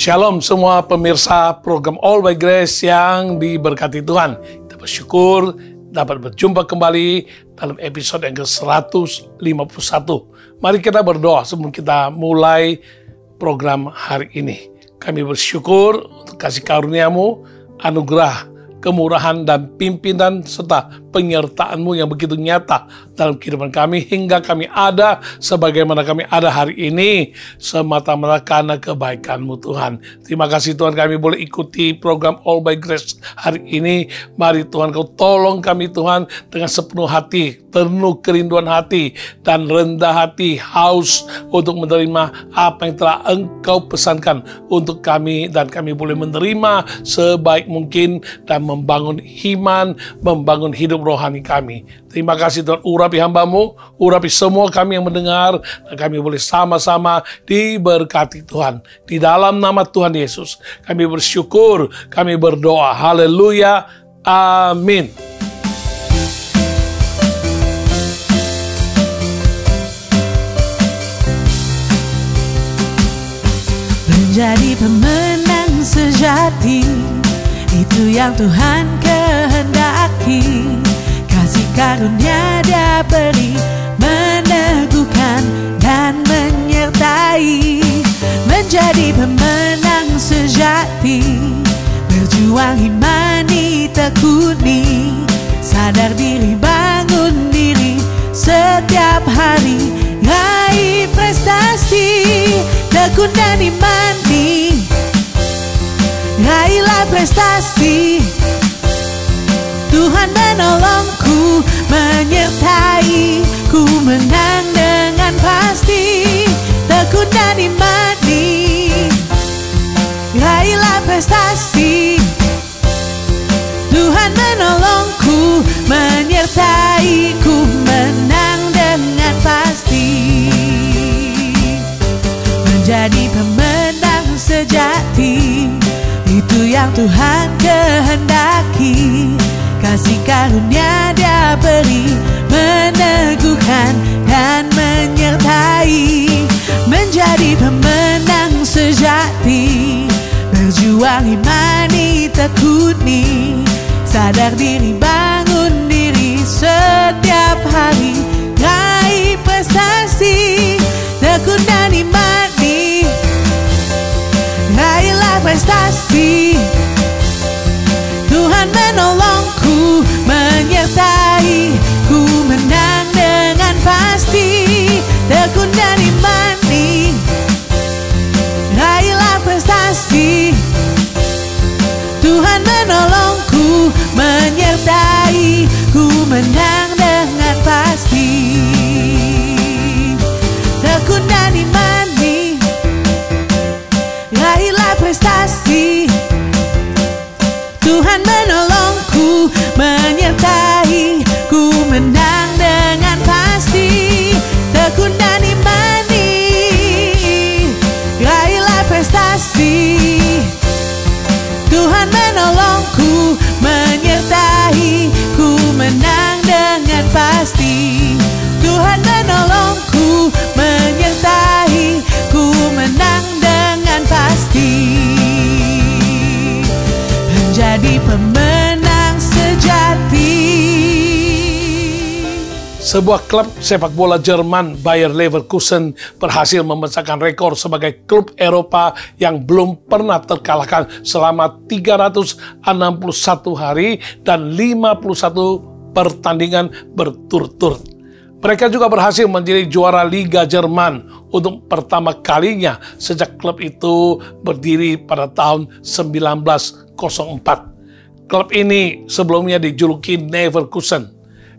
Shalom semua pemirsa program All by Grace yang diberkati Tuhan. Kita bersyukur dapat berjumpa kembali dalam episode yang ke-151. Mari kita berdoa sebelum kita mulai program hari ini. Kami bersyukur untuk kasih karunia-Mu, anugerah, kemurahan dan pimpinan serta penyertaan-Mu yang begitu nyata dalam kehidupan kami hingga kami ada sebagaimana kami ada hari ini semata-mata karena kebaikan-Mu Tuhan. Terima kasih Tuhan kami boleh ikuti program All by Grace hari ini. Mari Tuhan Kau tolong kami Tuhan dengan sepenuh hati, penuh kerinduan hati dan rendah hati, haus untuk menerima apa yang telah Engkau pesankan untuk kami dan kami boleh menerima sebaik mungkin dan membangun iman, membangun hidup rohani kami. Terima kasih Tuhan, urapi hamba-Mu, urapi semua kami yang mendengar, dan kami boleh sama-sama diberkati Tuhan. Di dalam nama Tuhan Yesus, kami bersyukur, kami berdoa. Haleluya, amin. Menjadi pemenang sejati, itu yang Tuhan kehendaki. Kasih karunia Dia beri, meneguhkan dan menyertai. Menjadi pemenang sejati, berjuang imani tekuni, sadar diri bangun diri setiap hari, raih prestasi, tekun dan imani, raihlah prestasi. Tuhan menolongku, menyertai ku, menang dengan pasti, tekun dan imani, raihlah prestasi. Tuhan menolongku, menyertai ku, menang dengan pasti. Menjadi pemenang sejati, itu yang Tuhan kehendaki. Kasih karunia Dia beri, meneguhkan dan menyertai. Menjadi pemenang sejati, berjuang imani tekuni, sadar diri bangun diri setiap hari, raih prestasi, tekun dan imani, raihlah prestasi. Tuhan menolongku, menyertai ku, menang dengan pasti, tekun dan imani, raihlah prestasi. Tuhan menolongku, menyertai ku, menang dengan pasti, tekun dan imani, raihlah prestasi. Tuhan menolongku, menyertai ku, menang dengan pasti, tekun dan imani, raihlah prestasi. Tuhan menolongku, menyertai ku, menang dengan pasti. Tuhan menolongku, menyertai ku, menang dengan pasti. Menjadi pemenang sejati. Sebuah klub sepak bola Jerman, Bayer Leverkusen, berhasil memecahkan rekor sebagai klub Eropa yang belum pernah terkalahkan selama 361 hari dan 51 pertandingan berturut-turut. Mereka juga berhasil menjadi juara Liga Jerman untuk pertama kalinya sejak klub itu berdiri pada tahun 1904. Klub ini sebelumnya dijuluki Leverkusen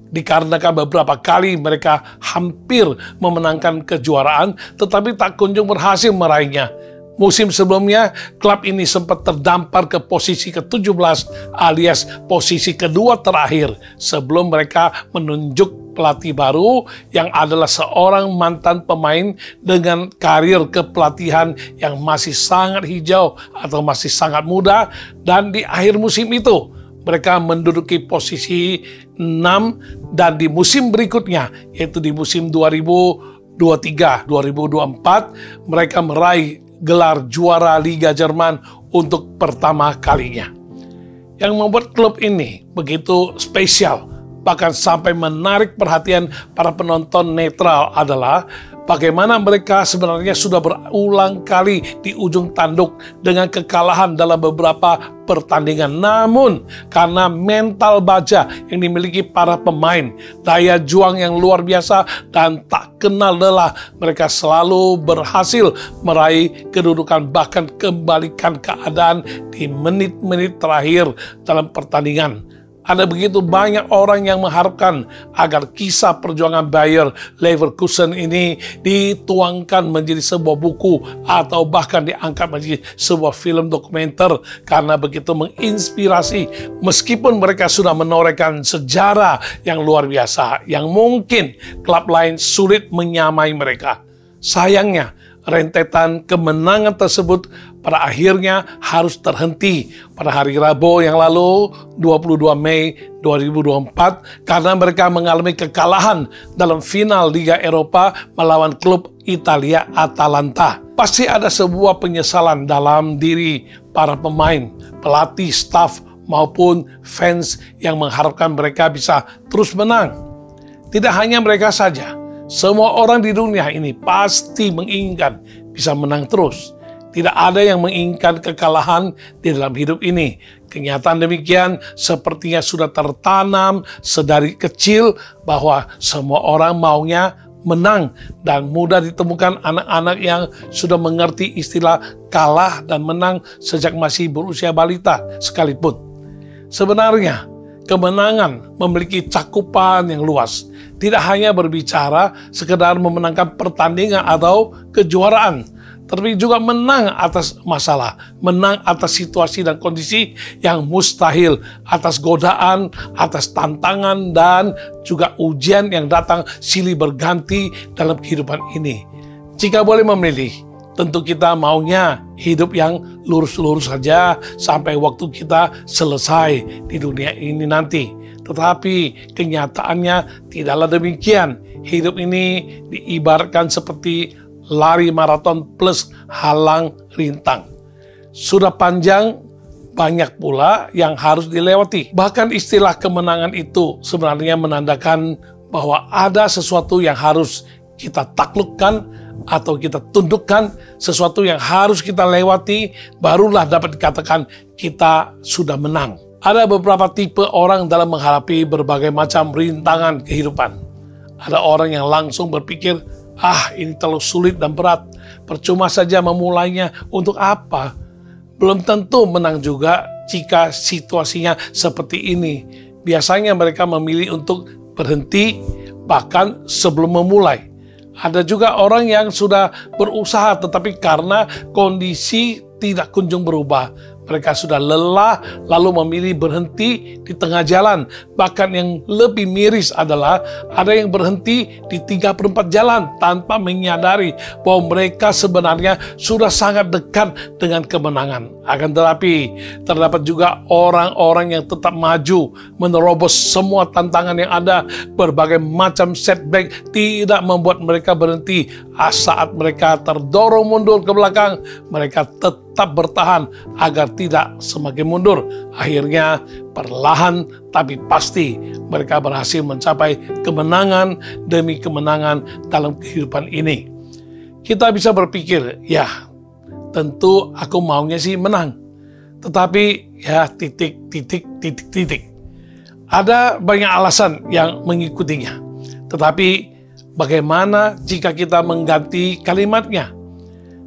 dikarenakan beberapa kali mereka hampir memenangkan kejuaraan tetapi tak kunjung berhasil meraihnya. Musim sebelumnya, klub ini sempat terdampar ke posisi ke-17 alias posisi kedua terakhir sebelum mereka menunjuk pelatih baru yang adalah seorang mantan pemain dengan karir kepelatihan yang masih sangat hijau atau masih sangat muda, dan di akhir musim itu mereka menduduki posisi 6 dan di musim berikutnya yaitu di musim 2023-2024 mereka meraih gelar juara Liga Jerman untuk pertama kalinya. Yang membuat klub ini begitu spesial, bahkan sampai menarik perhatian para penonton netral adalah bagaimana mereka sebenarnya sudah berulang kali di ujung tanduk dengan kekalahan dalam beberapa pertandingan. Namun karena mental baja yang dimiliki para pemain, daya juang yang luar biasa dan tak kenal lelah, mereka selalu berhasil meraih kedudukan, bahkan kembalikan keadaan di menit-menit terakhir dalam pertandingan. Ada begitu banyak orang yang mengharapkan agar kisah perjuangan Bayer Leverkusen ini dituangkan menjadi sebuah buku atau bahkan diangkat menjadi sebuah film dokumenter karena begitu menginspirasi. Meskipun mereka sudah menorehkan sejarah yang luar biasa yang mungkin klub lain sulit menyamai mereka. Sayangnya, rentetan kemenangan tersebut pada akhirnya harus terhenti pada hari Rabu yang lalu, 22 Mei 2024, karena mereka mengalami kekalahan dalam final Liga Eropa melawan klub Italia Atalanta. Pasti ada sebuah penyesalan dalam diri para pemain, pelatih, staf, maupun fans yang mengharapkan mereka bisa terus menang. Tidak hanya mereka saja, semua orang di dunia ini pasti menginginkan bisa menang terus. Tidak ada yang menginginkan kekalahan di dalam hidup ini. Kenyataan demikian sepertinya sudah tertanam sedari kecil bahwa semua orang maunya menang, dan mudah ditemukan anak-anak yang sudah mengerti istilah kalah dan menang sejak masih berusia balita sekalipun. Sebenarnya, kemenangan memiliki cakupan yang luas. Tidak hanya berbicara sekedar memenangkan pertandingan atau kejuaraan, tapi juga menang atas masalah, menang atas situasi dan kondisi yang mustahil, atas godaan, atas tantangan, dan juga ujian yang datang silih berganti dalam kehidupan ini. Jika boleh memilih, tentu kita maunya hidup yang lurus-lurus saja sampai waktu kita selesai di dunia ini nanti. Tetapi kenyataannya tidaklah demikian. Hidup ini diibaratkan seperti lari maraton plus halang rintang. Sudah panjang, banyak pula yang harus dilewati. Bahkan istilah kemenangan itu sebenarnya menandakan bahwa ada sesuatu yang harus kita taklukkan atau kita tundukkan, sesuatu yang harus kita lewati, barulah dapat dikatakan kita sudah menang. Ada beberapa tipe orang dalam menghadapi berbagai macam rintangan kehidupan. Ada orang yang langsung berpikir, ini terlalu sulit dan berat, percuma saja memulainya, untuk apa? Belum tentu menang juga jika situasinya seperti ini. Biasanya mereka memilih untuk berhenti bahkan sebelum memulai. Ada juga orang yang sudah berusaha tetapi karena kondisi tidak kunjung berubah, mereka sudah lelah lalu memilih berhenti di tengah jalan. Bahkan yang lebih miris adalah ada yang berhenti di 3/4 jalan tanpa menyadari bahwa mereka sebenarnya sudah sangat dekat dengan kemenangan. Akan tetapi terdapat juga orang-orang yang tetap maju menerobos semua tantangan yang ada. Berbagai macam setback tidak membuat mereka berhenti. Saat mereka terdorong mundur ke belakang, mereka tetap bertahan agar tidak semakin mundur. Akhirnya perlahan tapi pasti mereka berhasil mencapai kemenangan demi kemenangan dalam kehidupan ini. Kita bisa berpikir, ya tentu aku maunya sih menang. Tetapi ya titik. Ada banyak alasan yang mengikutinya. Tetapi bagaimana jika kita mengganti kalimatnya?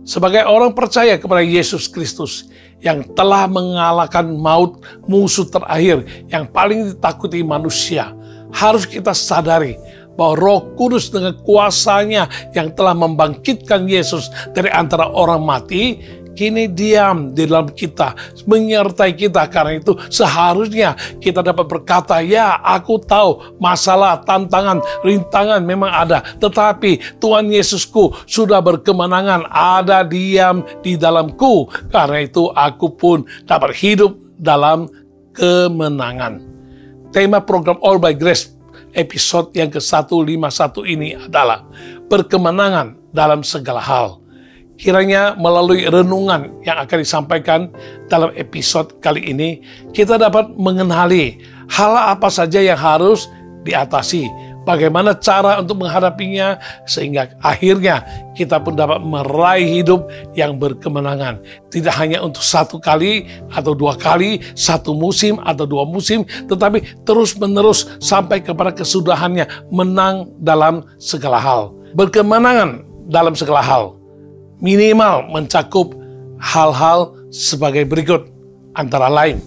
Sebagai orang percaya kepada Yesus Kristus yang telah mengalahkan maut, musuh terakhir yang paling ditakuti manusia, harus kita sadari bahwa Roh Kudus dengan kuasanya yang telah membangkitkan Yesus dari antara orang mati, kini diam di dalam kita, menyertai kita. Karena itu seharusnya kita dapat berkata, ya aku tahu masalah, tantangan, rintangan memang ada, tetapi Tuhan Yesusku sudah berkemenangan, ada diam di dalamku. Karena itu aku pun dapat hidup dalam kemenangan. Tema program All by Grace episode yang ke-151 ini adalah berkemenangan dalam segala hal. Kiranya melalui renungan yang akan disampaikan dalam episode kali ini, kita dapat mengenali hal apa saja yang harus diatasi, bagaimana cara untuk menghadapinya, sehingga akhirnya kita pun dapat meraih hidup yang berkemenangan. Tidak hanya untuk satu kali atau dua kali, satu musim atau dua musim, tetapi terus-menerus sampai kepada kesudahannya, menang dalam segala hal. Berkemenangan dalam segala hal minimal mencakup hal-hal sebagai berikut, antara lain: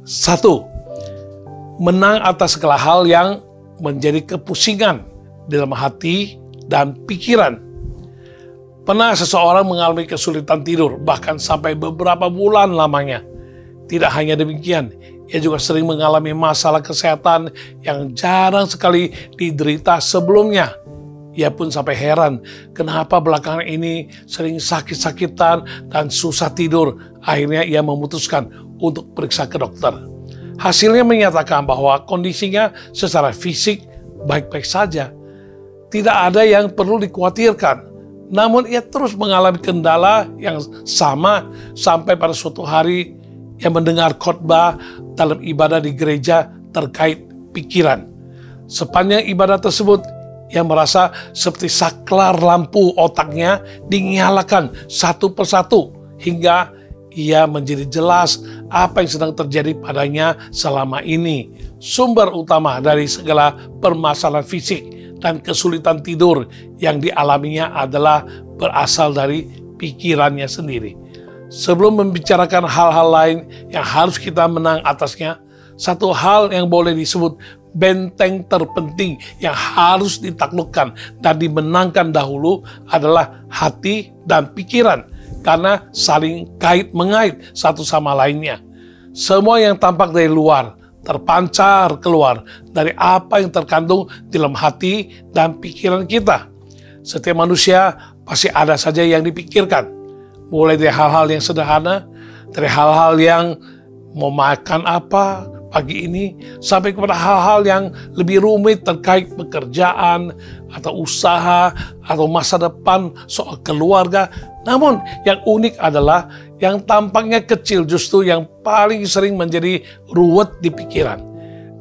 1. Menang atas segala hal yang menjadi kepusingan dalam hati dan pikiran. Pernah seseorang mengalami kesulitan tidur, bahkan sampai beberapa bulan lamanya. Tidak hanya demikian, ia juga sering mengalami masalah kesehatan yang jarang sekali diderita sebelumnya. Ia pun sampai heran, kenapa belakangan ini sering sakit-sakitan dan susah tidur. Akhirnya ia memutuskan untuk periksa ke dokter. Hasilnya menyatakan bahwa kondisinya secara fisik baik-baik saja. Tidak ada yang perlu dikhawatirkan. Namun ia terus mengalami kendala yang sama sampai pada suatu hari ia mendengar khotbah dalam ibadah di gereja terkait pikiran. Sepanjang ibadah tersebut, ia merasa seperti saklar lampu otaknya dinyalakan satu persatu hingga ia menjadi jelas apa yang sedang terjadi padanya selama ini. Sumber utama dari segala permasalahan fisik dan kesulitan tidur yang dialaminya adalah berasal dari pikirannya sendiri. Sebelum membicarakan hal-hal lain yang harus kita menang atasnya, satu hal yang boleh disebut benteng terpenting yang harus ditaklukkan dan dimenangkan dahulu adalah hati dan pikiran, karena saling kait-mengait satu sama lainnya. Semua yang tampak dari luar terpancar keluar dari apa yang terkandung dalam hati dan pikiran kita. Setiap manusia pasti ada saja yang dipikirkan, mulai dari hal-hal yang sederhana, dari hal-hal yang mau makan apa pagi ini, sampai kepada hal-hal yang lebih rumit terkait pekerjaan atau usaha atau masa depan, soal keluarga. Namun yang unik adalah yang tampaknya kecil justru yang paling sering menjadi ruwet di pikiran.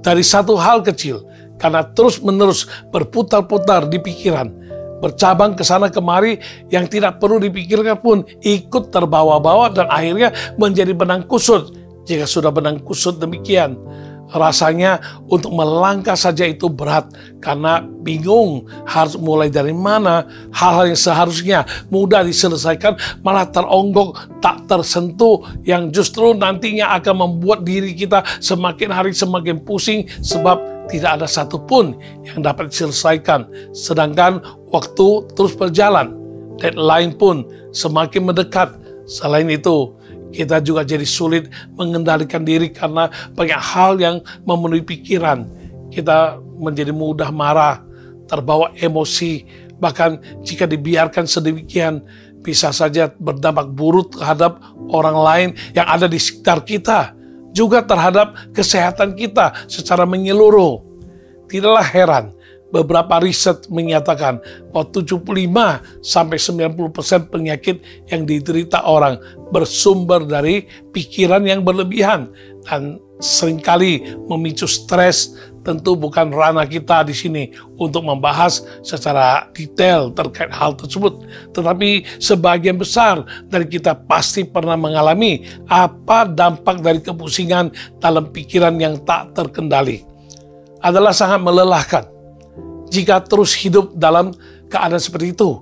Dari satu hal kecil, karena terus-menerus berputar-putar di pikiran, bercabang ke sana kemari, yang tidak perlu dipikirkan pun ikut terbawa-bawa dan akhirnya menjadi benang kusut. Jika sudah benang kusut demikian, rasanya untuk melangkah saja itu berat karena bingung harus mulai dari mana. Hal-hal yang seharusnya mudah diselesaikan malah teronggok, tak tersentuh, yang justru nantinya akan membuat diri kita semakin hari semakin pusing sebab tidak ada satupun yang dapat diselesaikan. Sedangkan waktu terus berjalan, deadline pun semakin mendekat. Selain itu, kita juga jadi sulit mengendalikan diri karena banyak hal yang memenuhi pikiran. Kita menjadi mudah marah, terbawa emosi, bahkan jika dibiarkan sedemikian bisa saja berdampak buruk terhadap orang lain yang ada di sekitar kita, juga terhadap kesehatan kita secara menyeluruh. Tidaklah heran, beberapa riset menyatakan bahwa 75-90% penyakit yang diderita orang bersumber dari pikiran yang berlebihan dan seringkali memicu stres. Tentu bukan ranah kita di sini untuk membahas secara detail terkait hal tersebut, tetapi sebagian besar dari kita pasti pernah mengalami apa dampak dari kepusingan dalam pikiran yang tak terkendali. Adalah sangat melelahkan. Jika terus hidup dalam keadaan seperti itu,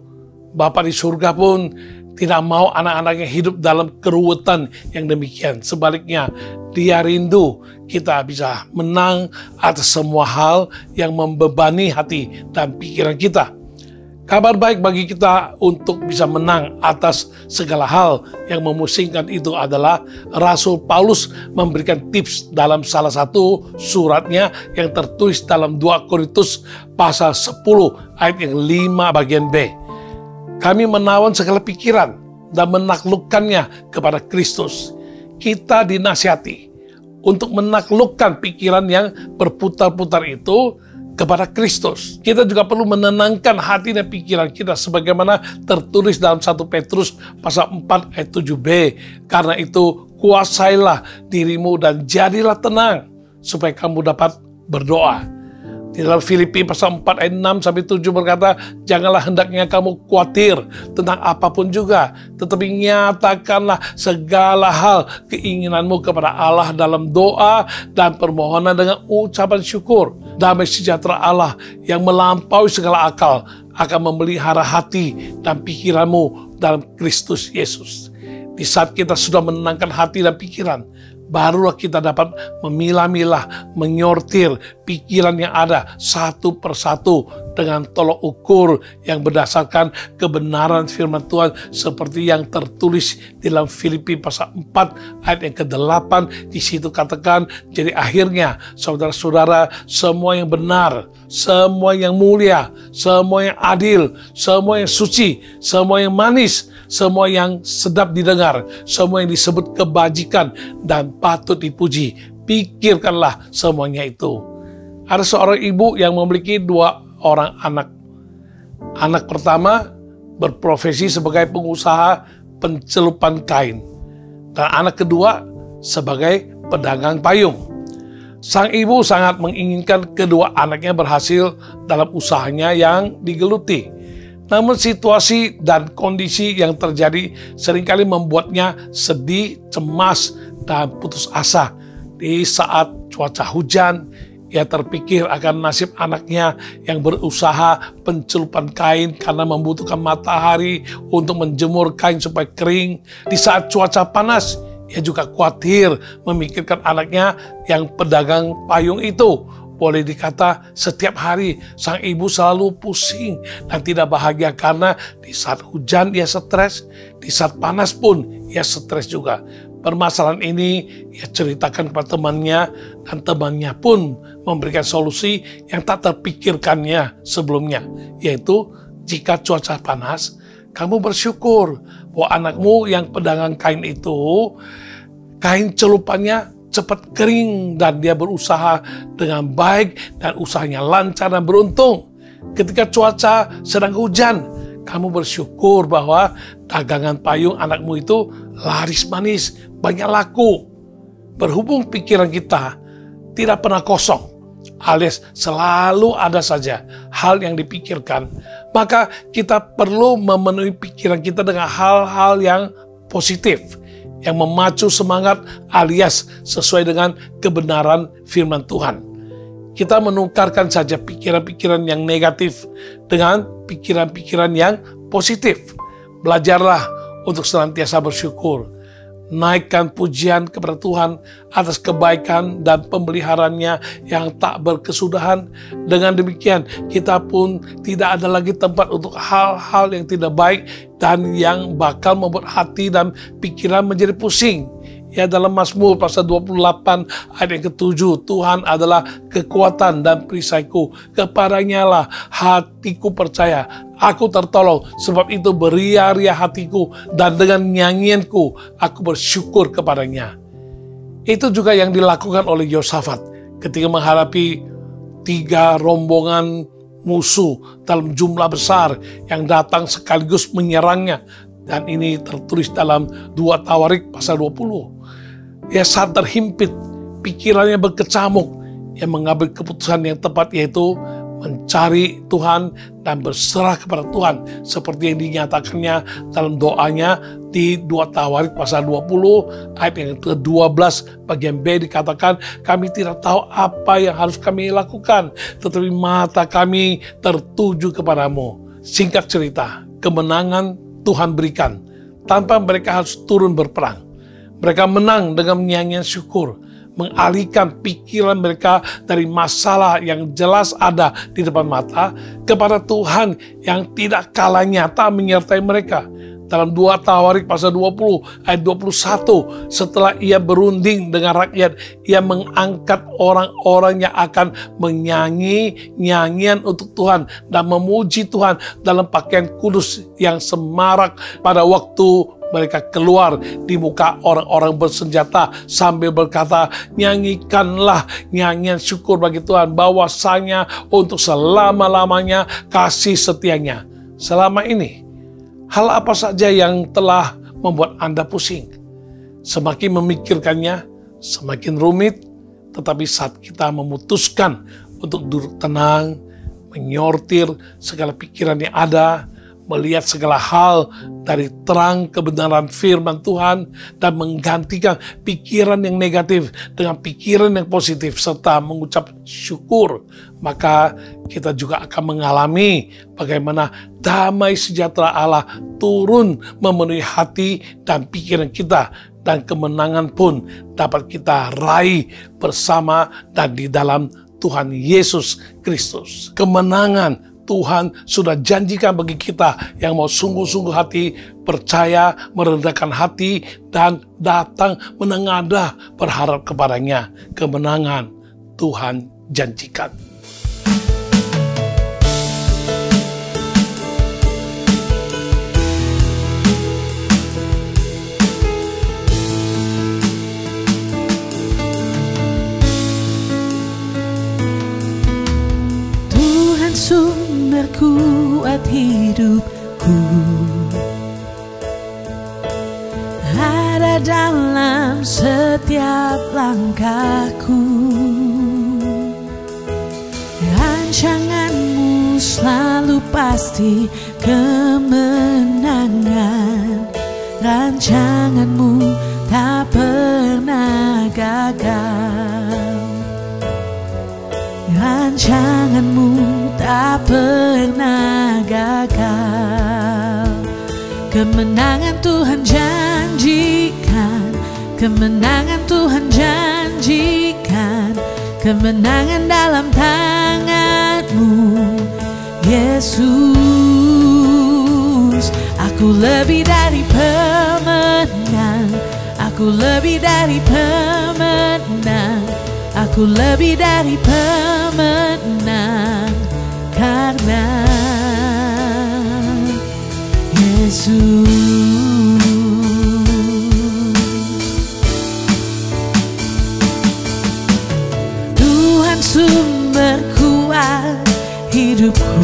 Bapa di surga pun tidak mau anak-anaknya hidup dalam keruwetan yang demikian. Sebaliknya, Dia rindu kita bisa menang atas semua hal yang membebani hati dan pikiran kita. Kabar baik bagi kita untuk bisa menang atas segala hal yang memusingkan itu adalah Rasul Paulus memberikan tips dalam salah satu suratnya yang tertulis dalam 2 Korintus pasal 10 ayat yang 5 bagian B. Kami menawan segala pikiran dan menaklukkannya kepada Kristus. Kita dinasihati untuk menaklukkan pikiran yang berputar-putar itu kepada Kristus. Kita juga perlu menenangkan hati dan pikiran kita sebagaimana tertulis dalam 1 Petrus pasal 4 ayat 7b. Karena itu kuasailah dirimu dan jadilah tenang supaya kamu dapat berdoa. Di dalam Filipi pasal 4 ayat 6-7 berkata, janganlah hendaknya kamu khawatir tentang apapun juga, tetapi nyatakanlah segala hal keinginanmu kepada Allah dalam doa dan permohonan dengan ucapan syukur. Damai sejahtera Allah yang melampaui segala akal akan memelihara hati dan pikiranmu dalam Kristus Yesus. Di saat kita sudah menenangkan hati dan pikiran, barulah kita dapat memilah-milah, menyortir pikiran yang ada satu persatu dengan tolok ukur yang berdasarkan kebenaran firman Tuhan seperti yang tertulis di dalam Filipi pasal 4 ayat yang ke-8. Di situ katakan, jadi akhirnya saudara-saudara, semua yang benar, semua yang mulia, semua yang adil, semua yang suci, semua yang manis, semua yang sedap didengar, semua yang disebut kebajikan dan patut dipuji, pikirkanlah semuanya itu. Ada seorang ibu yang memiliki 2 orang anak. Anak pertama berprofesi sebagai pengusaha pencelupan kain, dan anak kedua sebagai pedagang payung. Sang ibu sangat menginginkan kedua anaknya berhasil dalam usahanya yang digeluti. Namun situasi dan kondisi yang terjadi seringkali membuatnya sedih, cemas, dan putus asa. Di saat cuaca hujan, ia terpikir akan nasib anaknya yang berusaha pencelupan kain karena membutuhkan matahari untuk menjemur kain supaya kering. Di saat cuaca panas, ia juga khawatir memikirkan anaknya yang pedagang payung itu. Boleh dikata setiap hari sang ibu selalu pusing dan tidak bahagia karena di saat hujan ia stres, di saat panas pun ia stres juga. Permasalahan ini ia ceritakan kepada temannya dan temannya pun memberikan solusi yang tak terpikirkannya sebelumnya, yaitu jika cuaca panas, kamu bersyukur bahwa anakmu yang pedagang kain itu, kain celupannya cepat kering dan dia berusaha dengan baik dan usahanya lancar dan beruntung. Ketika cuaca sedang hujan, kamu bersyukur bahwa dagangan payung anakmu itu laris manis, banyak laku. Berhubung pikiran kita tidak pernah kosong, alias selalu ada saja hal yang dipikirkan, maka kita perlu memenuhi pikiran kita dengan hal-hal yang positif, yang memacu semangat alias sesuai dengan kebenaran firman Tuhan. Kita menukarkan saja pikiran-pikiran yang negatif dengan pikiran-pikiran yang positif. Belajarlah untuk senantiasa bersyukur. Naikkan pujian kepada Tuhan atas kebaikan dan pemeliharaannya yang tak berkesudahan. Dengan demikian, kita pun tidak ada lagi tempat untuk hal-hal yang tidak baik dan yang bakal membuat hati dan pikiran menjadi pusing. Ya, dalam Mazmur pasal 28 ayat yang ke-7, Tuhan adalah kekuatan dan perisaiku, kepadanya lah hatiku percaya, aku tertolong, sebab itu beria-ria hatiku dan dengan nyanyianku aku bersyukur kepadanya. Itu juga yang dilakukan oleh Yosafat ketika menghadapi 3 rombongan musuh dalam jumlah besar yang datang sekaligus menyerangnya. Dan ini tertulis dalam 2 Tawarik pasal 20. Ia saat terhimpit, pikirannya berkecamuk, ia mengambil keputusan yang tepat, yaitu mencari Tuhan dan berserah kepada Tuhan seperti yang dinyatakannya dalam doanya di 2 Tawarik pasal 20 ayat yang ke-12 bagian B dikatakan, kami tidak tahu apa yang harus kami lakukan, tetapi mata kami tertuju kepadamu. Singkat cerita, kemenangan Tuhan berikan tanpa mereka harus turun berperang. Mereka menang dengan nyanyian syukur, mengalihkan pikiran mereka dari masalah yang jelas ada di depan mata kepada Tuhan yang tidak kalah nyata menyertai mereka. Dalam 2 Tawarik pasal 20 ayat 21, setelah ia berunding dengan rakyat, ia mengangkat orang-orang yang akan menyanyi nyanyian untuk Tuhan dan memuji Tuhan dalam pakaian kudus yang semarak pada waktu mereka keluar di muka orang-orang bersenjata sambil berkata, nyanyikanlah nyanyian syukur bagi Tuhan, bahwasanya untuk selama-lamanya kasih setianya. Selama ini, hal apa saja yang telah membuat Anda pusing? Semakin memikirkannya, semakin rumit, tetapi saat kita memutuskan untuk duduk tenang, menyortir segala pikiran yang ada, melihat segala hal dari terang kebenaran firman Tuhan, dan menggantikan pikiran yang negatif dengan pikiran yang positif, serta mengucap syukur, maka kita juga akan mengalami bagaimana damai sejahtera Allah turun memenuhi hati dan pikiran kita, dan kemenangan pun dapat kita raih bersama dan di dalam Tuhan Yesus Kristus. Kemenangan Tuhan sudah janjikan bagi kita yang mau sungguh-sungguh hati, percaya, merendahkan hati, dan datang menengadah berharap kepadanya. Kemenangan Tuhan janjikan. Sumber kuat hidupku ada dalam setiap langkahku. Rancanganmu selalu pasti kemenangan. Rancanganmu tak pernah gagal. Rancanganmu tak pernah gagal. Kemenangan Tuhan janjikan, kemenangan Tuhan janjikan, kemenangan dalam tangan-Mu, Yesus. Aku lebih dari pemenang, aku lebih dari pemenang, aku lebih dari pemenang karena Yesus. Tuhan sumber kuat hidupku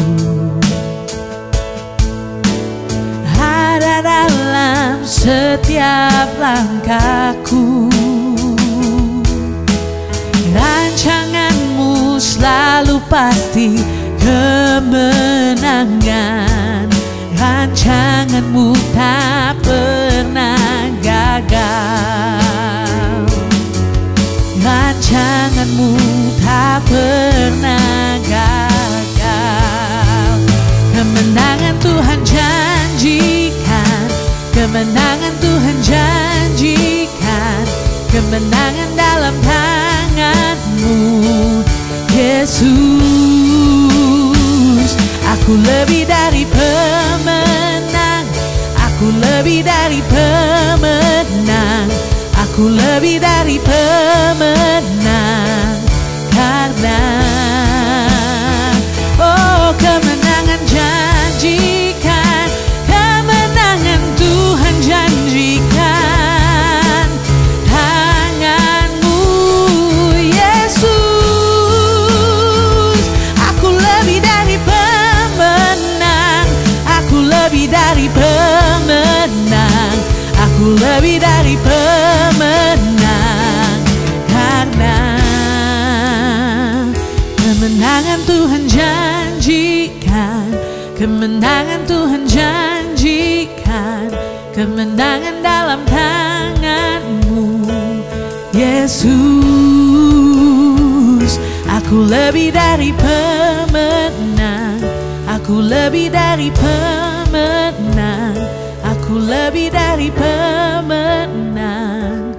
ada dalam setiap langkahku. Rancanganmu selalu pasti kemenangan. Rancanganmu tak pernah gagal. Rancanganmu tak pernah gagal. Kemenangan Tuhan janjikan, kemenangan Tuhan janjikan, kemenangan dalam tangan-Mu, Yesus. Aku lebih dari pemenang, aku lebih dari pemenang, aku lebih dari pemenang karena oh, kemenangan janjikan, kemenangan Tuhan janjikan. Tangan-Mu, Yesus. Aku lebih dari pemenang, aku lebih dari pemenang, aku lebih dari pemenang karena kemenangan Tuhan janjikan, kemenangan Tuhan janjikan, kemenangan dalam tangan-Mu, Yesus. Aku lebih dari pemenang, aku lebih dari pemenang, aku lebih dari pemenang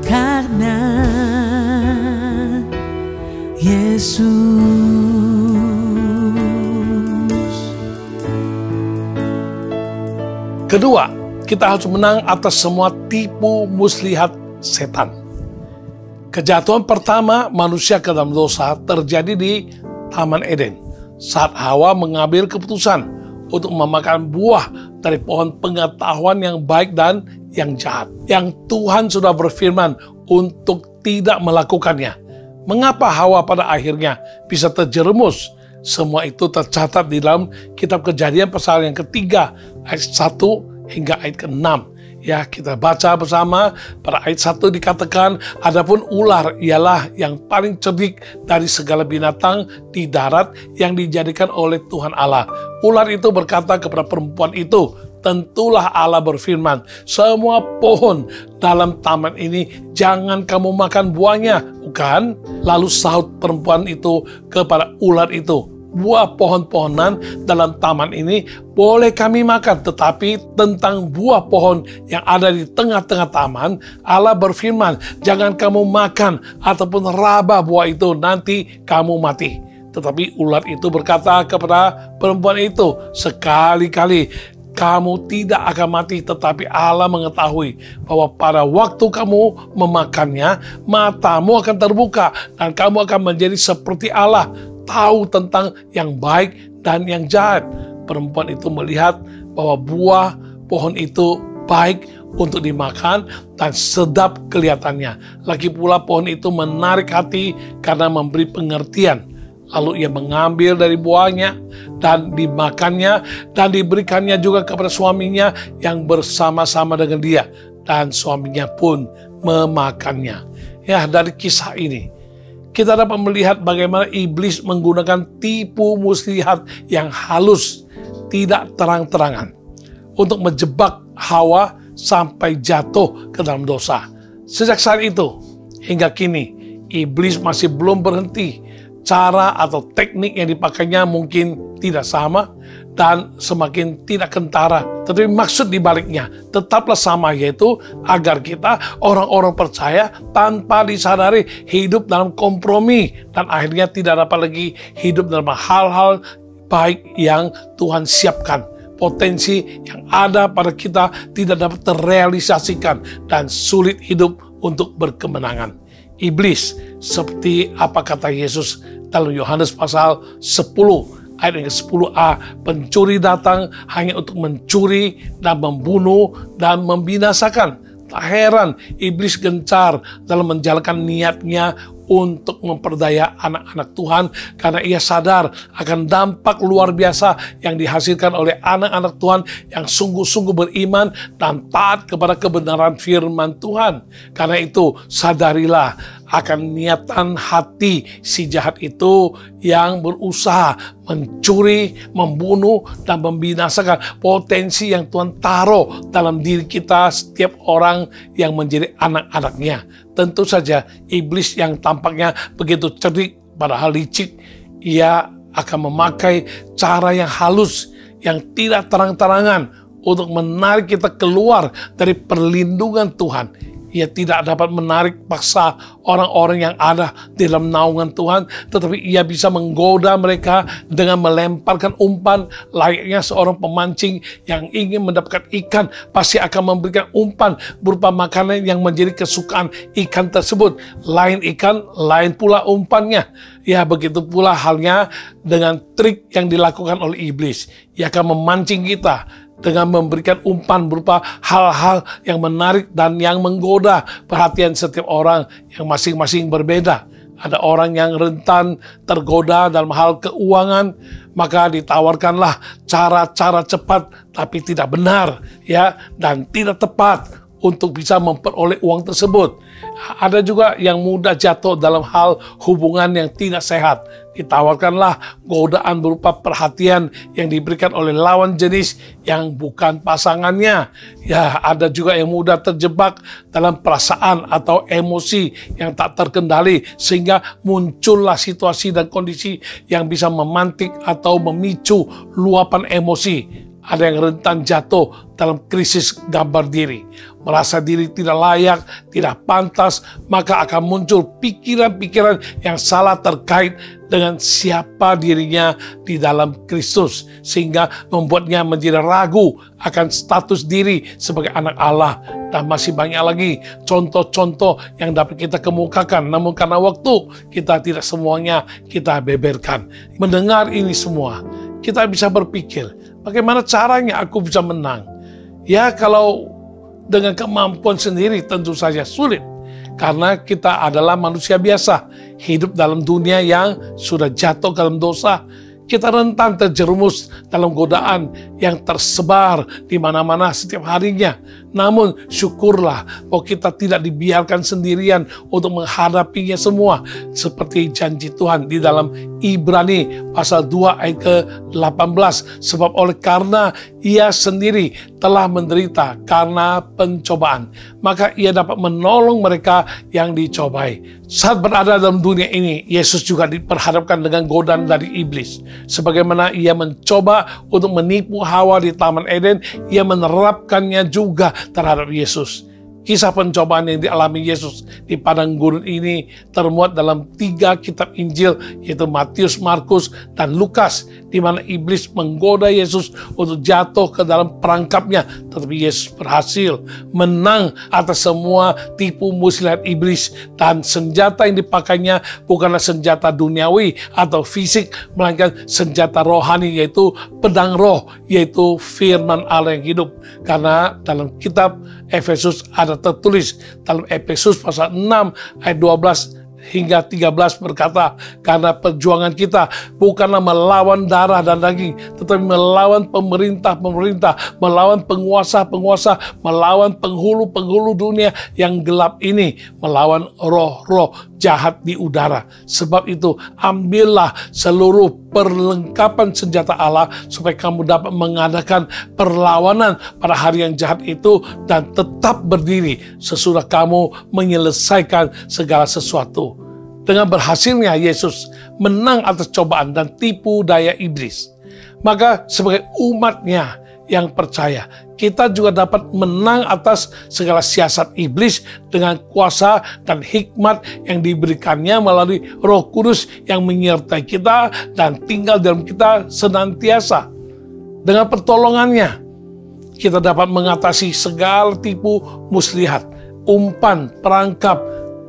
karena Yesus. Kedua, kita harus menang atas semua tipu muslihat setan. Kejatuhan pertama manusia ke dalam dosa terjadi di Taman Eden saat Hawa mengambil keputusan untuk memakan buah dari pohon pengetahuan yang baik dan yang jahat, yang Tuhan sudah berfirman untuk tidak melakukannya. Mengapa Hawa pada akhirnya bisa terjerumus? Semua itu tercatat di dalam kitab Kejadian pasal yang ketiga, ayat 1 hingga ayat ke-6. Ya, kita baca bersama. Pada ayat 1 dikatakan, adapun ular ialah yang paling cerdik dari segala binatang di darat yang dijadikan oleh Tuhan Allah. Ular itu berkata kepada perempuan itu, tentulah Allah berfirman, semua pohon dalam taman ini jangan kamu makan buahnya, bukan? Lalu sahut perempuan itu kepada ular itu, buah pohon-pohonan dalam taman ini boleh kami makan, tetapi tentang buah pohon yang ada di tengah-tengah taman, Allah berfirman, jangan kamu makan ataupun raba buah itu, nanti kamu mati. Tetapi ular itu berkata kepada perempuan itu, sekali-kali kamu tidak akan mati, tetapi Allah mengetahui bahwa pada waktu kamu memakannya, matamu akan terbuka dan kamu akan menjadi seperti Allah, tahu tentang yang baik dan yang jahat. Perempuan itu melihat bahwa buah pohon itu baik untuk dimakan dan sedap kelihatannya. Lagi pula pohon itu menarik hati karena memberi pengertian. Lalu ia mengambil dari buahnya dan dimakannya dan diberikannya juga kepada suaminya yang bersama-sama dengan dia. Dan suaminya pun memakannya. Ya, dari kisah ini kita dapat melihat bagaimana iblis menggunakan tipu muslihat yang halus, tidak terang-terangan, untuk menjebak Hawa sampai jatuh ke dalam dosa. Sejak saat itu hingga kini, iblis masih belum berhenti. Cara atau teknik yang dipakainya mungkin tidak sama dan semakin tidak kentara. Tetapi maksud dibaliknya tetaplah sama, yaitu agar kita orang-orang percaya tanpa disadari hidup dalam kompromi dan akhirnya tidak dapat lagi hidup dalam hal-hal baik yang Tuhan siapkan. Potensi yang ada pada kita tidak dapat terrealisasikan dan sulit hidup untuk berkemenangan. Iblis, seperti apa kata Yesus dalam Yohanes pasal 10 ayat yang ke-10a, pencuri datang hanya untuk mencuri dan membunuh dan membinasakan. Tak heran iblis gencar dalam menjalankan niatnya untuk memperdaya anak-anak Tuhan, karena ia sadar akan dampak luar biasa yang dihasilkan oleh anak-anak Tuhan yang sungguh-sungguh beriman dan taat kepada kebenaran firman Tuhan. Karena itu sadarilah akan niatan hati si jahat itu yang berusaha mencuri, membunuh, dan membinasakan potensi yang Tuhan taruh dalam diri kita, setiap orang yang menjadi anak-anaknya. Tentu saja iblis yang tampaknya begitu cerdik padahal licik, ia akan memakai cara yang halus, yang tidak terang-terangan untuk menarik kita keluar dari perlindungan Tuhan. Ia tidak dapat menarik paksa orang-orang yang ada di dalam naungan Tuhan, tetapi ia bisa menggoda mereka dengan melemparkan umpan layaknya seorang pemancing yang ingin mendapatkan ikan, pasti akan memberikan umpan berupa makanan yang menjadi kesukaan ikan tersebut. Lain ikan, lain pula umpannya. Ya, begitu pula halnya dengan trik yang dilakukan oleh iblis. Ia akan memancing kita dengan memberikan umpan berupa hal-hal yang menarik dan yang menggoda perhatian setiap orang yang masing-masing berbeda. Ada orang yang rentan tergoda dalam hal keuangan, maka ditawarkanlah cara-cara cepat tapi tidak benar, ya, dan tidak tepat untuk bisa memperoleh uang tersebut. Ada juga yang mudah jatuh dalam hal hubungan yang tidak sehat. Ditawarkanlah godaan berupa perhatian yang diberikan oleh lawan jenis yang bukan pasangannya. Ya, ada juga yang mudah terjebak dalam perasaan atau emosi yang tak terkendali, sehingga muncullah situasi dan kondisi yang bisa memantik atau memicu luapan emosi. Ada yang rentan jatuh dalam krisis gambar diri, merasa diri tidak layak, tidak pantas, maka akan muncul pikiran-pikiran yang salah terkait dengan siapa dirinya di dalam Kristus, sehingga membuatnya menjadi ragu akan status diri sebagai anak Allah. Dan masih banyak lagi contoh-contoh yang dapat kita kemukakan, namun karena waktu kita tidak semuanya kita beberkan. Mendengar ini semua, kita bisa berpikir, Bagaimana caranya aku bisa menang? Ya, kalau dengan kemampuan sendiri tentu saja sulit. Karena kita adalah manusia biasa, hidup dalam dunia yang sudah jatuh dalam dosa. Kita rentan terjerumus dalam godaan yang tersebar di mana-mana setiap harinya. Namun syukurlah bahwa kita tidak dibiarkan sendirian untuk menghadapinya semua. Seperti janji Tuhan di dalam Ibrani pasal 2 ayat ke-18. Sebab oleh karena ia sendiri telah menderita karena pencobaan, maka ia dapat menolong mereka yang dicobai. Saat berada dalam dunia ini, Yesus juga diperhadapkan dengan godaan dari iblis. Sebagaimana ia mencoba untuk menipu Hawa di Taman Eden, ia menerapkannya juga terhadap Yesus. Kisah pencobaan yang dialami Yesus di padang gurun ini termuat dalam 3 kitab Injil, yaitu Matius, Markus, dan Lukas, di mana iblis menggoda Yesus untuk jatuh ke dalam perangkapnya, tetapi Yesus berhasil menang atas semua tipu muslihat iblis, dan senjata yang dipakainya bukanlah senjata duniawi atau fisik, melainkan senjata rohani, yaitu pedang roh, yaitu firman Allah yang hidup. Karena dalam kitab Efesus ada tertulis dalam Efesus pasal 6 ayat 12 hingga 13 berkata, karena perjuangan kita bukanlah melawan darah dan daging, tetapi melawan pemerintah-pemerintah, melawan penguasa-penguasa, melawan penghulu-penghulu dunia yang gelap ini, melawan roh-roh jahat di udara. Sebab itu ambillah seluruh perlengkapan senjata Allah supaya kamu dapat mengadakan perlawanan pada hari yang jahat itu dan tetap berdiri sesudah kamu menyelesaikan segala sesuatu. Dengan berhasilnya Yesus menang atas cobaan dan tipu daya iblis, maka sebagai umatnya yang percaya, kita juga dapat menang atas segala siasat iblis dengan kuasa dan hikmat yang diberikannya melalui Roh Kudus yang menyertai kita dan tinggal dalam kita senantiasa. Dengan pertolongannya, kita dapat mengatasi segala tipu muslihat, umpan, perangkap,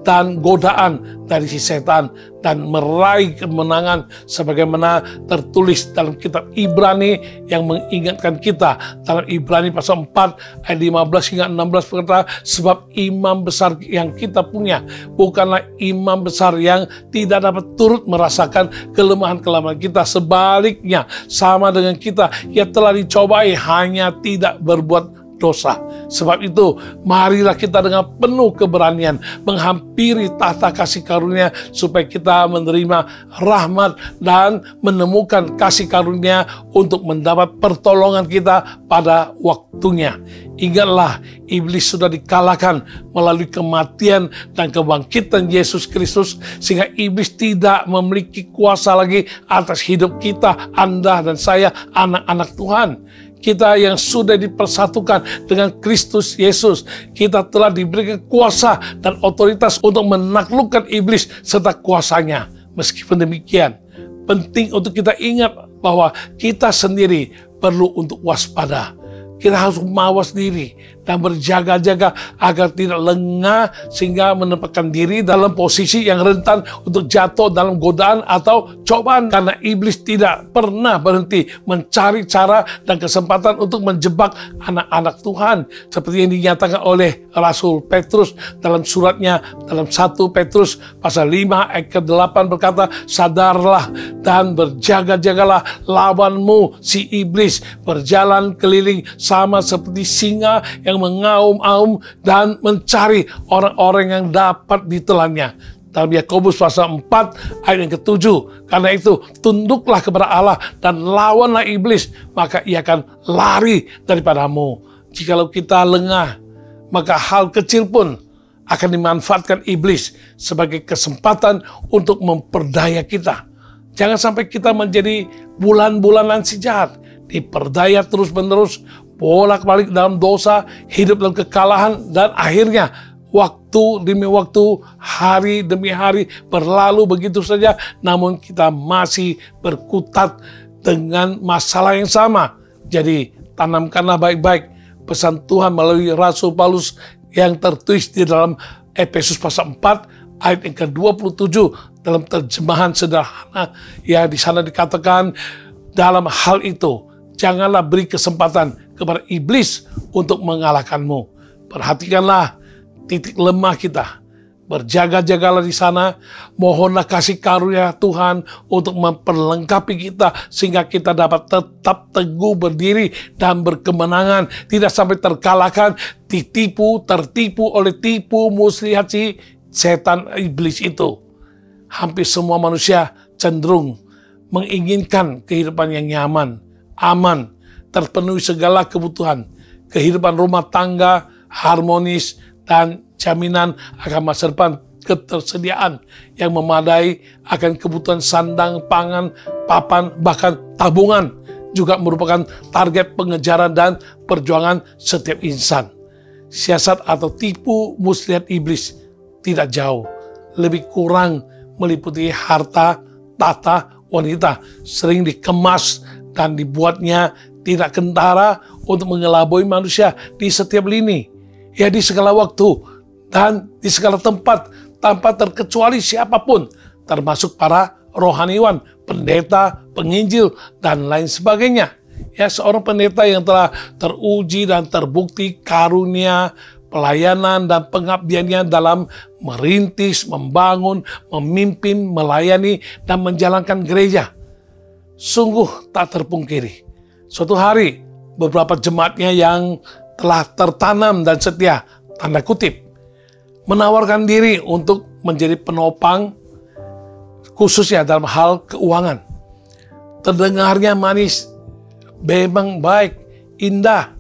dan godaan dari si setan dan meraih kemenangan sebagaimana tertulis dalam kitab Ibrani yang mengingatkan kita dalam Ibrani pasal 4 ayat 15 hingga 16 berkata, sebab imam besar yang kita punya bukanlah imam besar yang tidak dapat turut merasakan kelemahan-kelemahan kita, sebaliknya sama dengan kita, ia telah dicobai hanya tidak berbuat dosa. Sebab itu marilah kita dengan penuh keberanian menghampiri tahta kasih karunia supaya kita menerima rahmat dan menemukan kasih karunia untuk mendapat pertolongan kita pada waktunya. Ingatlah, iblis sudah dikalahkan melalui kematian dan kebangkitan Yesus Kristus, sehingga iblis tidak memiliki kuasa lagi atas hidup kita, Anda dan saya, anak-anak Tuhan. Kita yang sudah dipersatukan dengan Kristus Yesus, kita telah diberikan kuasa dan otoritas untuk menaklukkan iblis serta kuasanya. Meskipun demikian, penting untuk kita ingat bahwa kita sendiri perlu untuk waspada. Kita harus mawas diri dan berjaga-jaga agar tidak lengah sehingga menempatkan diri dalam posisi yang rentan untuk jatuh dalam godaan atau cobaan, karena iblis tidak pernah berhenti mencari cara dan kesempatan untuk menjebak anak-anak Tuhan, seperti yang dinyatakan oleh Rasul Petrus dalam suratnya dalam 1 Petrus pasal 5 ayat ke-8 berkata, sadarlah dan berjaga-jagalah, lawanmu si iblis berjalan keliling sama seperti singa yang mengaum-aum dan mencari orang-orang yang dapat ditelannya. Dalam Yakobus pasal 4 ayat yang ke-7, karena itu tunduklah kepada Allah dan lawanlah iblis, maka ia akan lari daripadamu. Jikalau kita lengah, maka hal kecil pun akan dimanfaatkan iblis sebagai kesempatan untuk memperdaya kita. Jangan sampai kita menjadi bulan-bulanan si jahat, diperdaya terus-menerus, bolak-balik dalam dosa, hidup dalam kekalahan, dan akhirnya waktu demi waktu, hari demi hari berlalu begitu saja, namun kita masih berkutat dengan masalah yang sama. Jadi tanamkanlah baik-baik pesan Tuhan melalui Rasul Paulus yang tertulis di dalam Efesus pasal 4 ayat yang ke-27 dalam terjemahan sederhana. Ya, di sana dikatakan, dalam hal itu janganlah beri kesempatan kepada iblis untuk mengalahkanmu. Perhatikanlah titik lemah kita. Berjaga-jagalah di sana, mohonlah kasih karunia Tuhan untuk memperlengkapi kita sehingga kita dapat tetap teguh berdiri dan berkemenangan, tidak sampai terkalahkan, tertipu oleh tipu muslihat si setan iblis itu. Hampir semua manusia cenderung menginginkan kehidupan yang nyaman, aman, terpenuhi segala kebutuhan, kehidupan rumah tangga harmonis, dan jaminan akan masa depan, ketersediaan yang memadai akan kebutuhan sandang, pangan, papan, bahkan tabungan juga merupakan target pengejaran dan perjuangan setiap insan. Siasat atau tipu muslihat iblis tidak jauh, lebih kurang meliputi harta, tahta, wanita, sering dikemas dan dibuatnya tidak kentara untuk mengelabui manusia di setiap lini, ya di segala waktu dan di segala tempat, tanpa terkecuali siapapun, termasuk para rohaniwan, pendeta, penginjil, dan lain sebagainya. Ya, seorang pendeta yang telah teruji dan terbukti karunia, pelayanan, dan pengabdiannya dalam merintis, membangun, memimpin, melayani, dan menjalankan gereja. Sungguh tak terpungkiri, suatu hari beberapa jemaatnya yang telah tertanam dan setia, tanda kutip, menawarkan diri untuk menjadi penopang, khususnya dalam hal keuangan. Terdengarnya manis, memang baik, indah,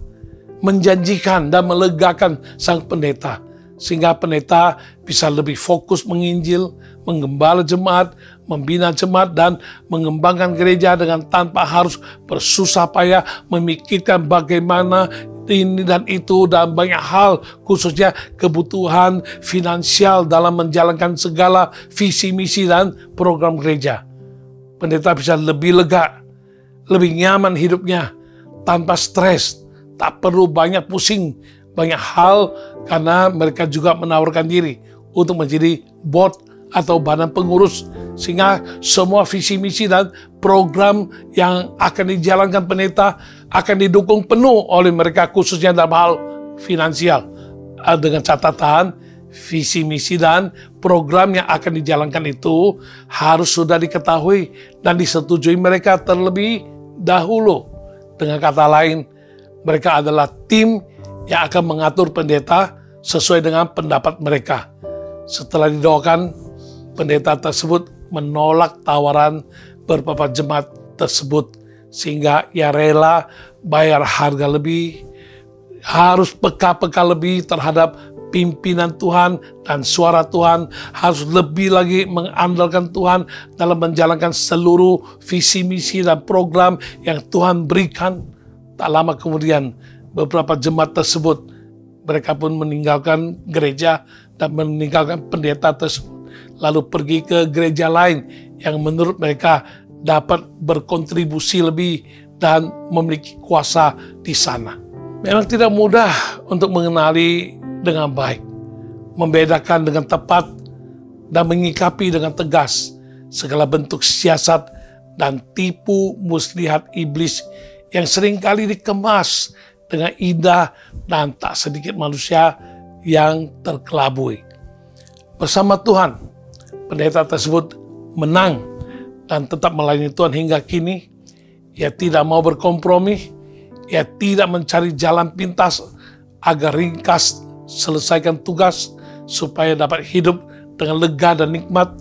menjanjikan dan melegakan sang pendeta, sehingga pendeta bisa lebih fokus menginjil, menggembala jemaat, membina jemaat, dan mengembangkan gereja dengan tanpa harus bersusah payah memikirkan bagaimana ini dan itu dan banyak hal, khususnya kebutuhan finansial dalam menjalankan segala visi misi dan program gereja. Pendeta bisa lebih lega, lebih nyaman hidupnya, tanpa stres, tak perlu banyak pusing banyak hal, karena mereka juga menawarkan diri untuk menjadi board atau badan pengurus, sehingga semua visi misi dan program yang akan dijalankan pendeta akan didukung penuh oleh mereka, khususnya dalam hal finansial, dengan catatan visi misi dan program yang akan dijalankan itu harus sudah diketahui dan disetujui mereka terlebih dahulu. Dengan kata lain, mereka adalah tim yang akan mengatur pendeta sesuai dengan pendapat mereka. Setelah didoakan, pendeta tersebut menolak tawaran beberapa jemaat tersebut, sehingga ia rela bayar harga lebih, harus peka-peka lebih terhadap pimpinan Tuhan dan suara Tuhan, harus lebih lagi mengandalkan Tuhan dalam menjalankan seluruh visi misi dan program yang Tuhan berikan. Tak lama kemudian, beberapa jemaat tersebut, mereka pun meninggalkan gereja dan meninggalkan pendeta tersebut, lalu pergi ke gereja lain yang menurut mereka dapat berkontribusi lebih dan memiliki kuasa di sana. Memang tidak mudah untuk mengenali dengan baik, membedakan dengan tepat, dan menyikapi dengan tegas segala bentuk siasat dan tipu muslihat iblis yang seringkali dikemas dengan indah dan tak sedikit manusia yang terkelabui. Bersama Tuhan, pendeta tersebut menang dan tetap melayani Tuhan hingga kini. Ia tidak mau berkompromi, ia tidak mencari jalan pintas agar ringkas selesaikan tugas supaya dapat hidup dengan lega dan nikmat.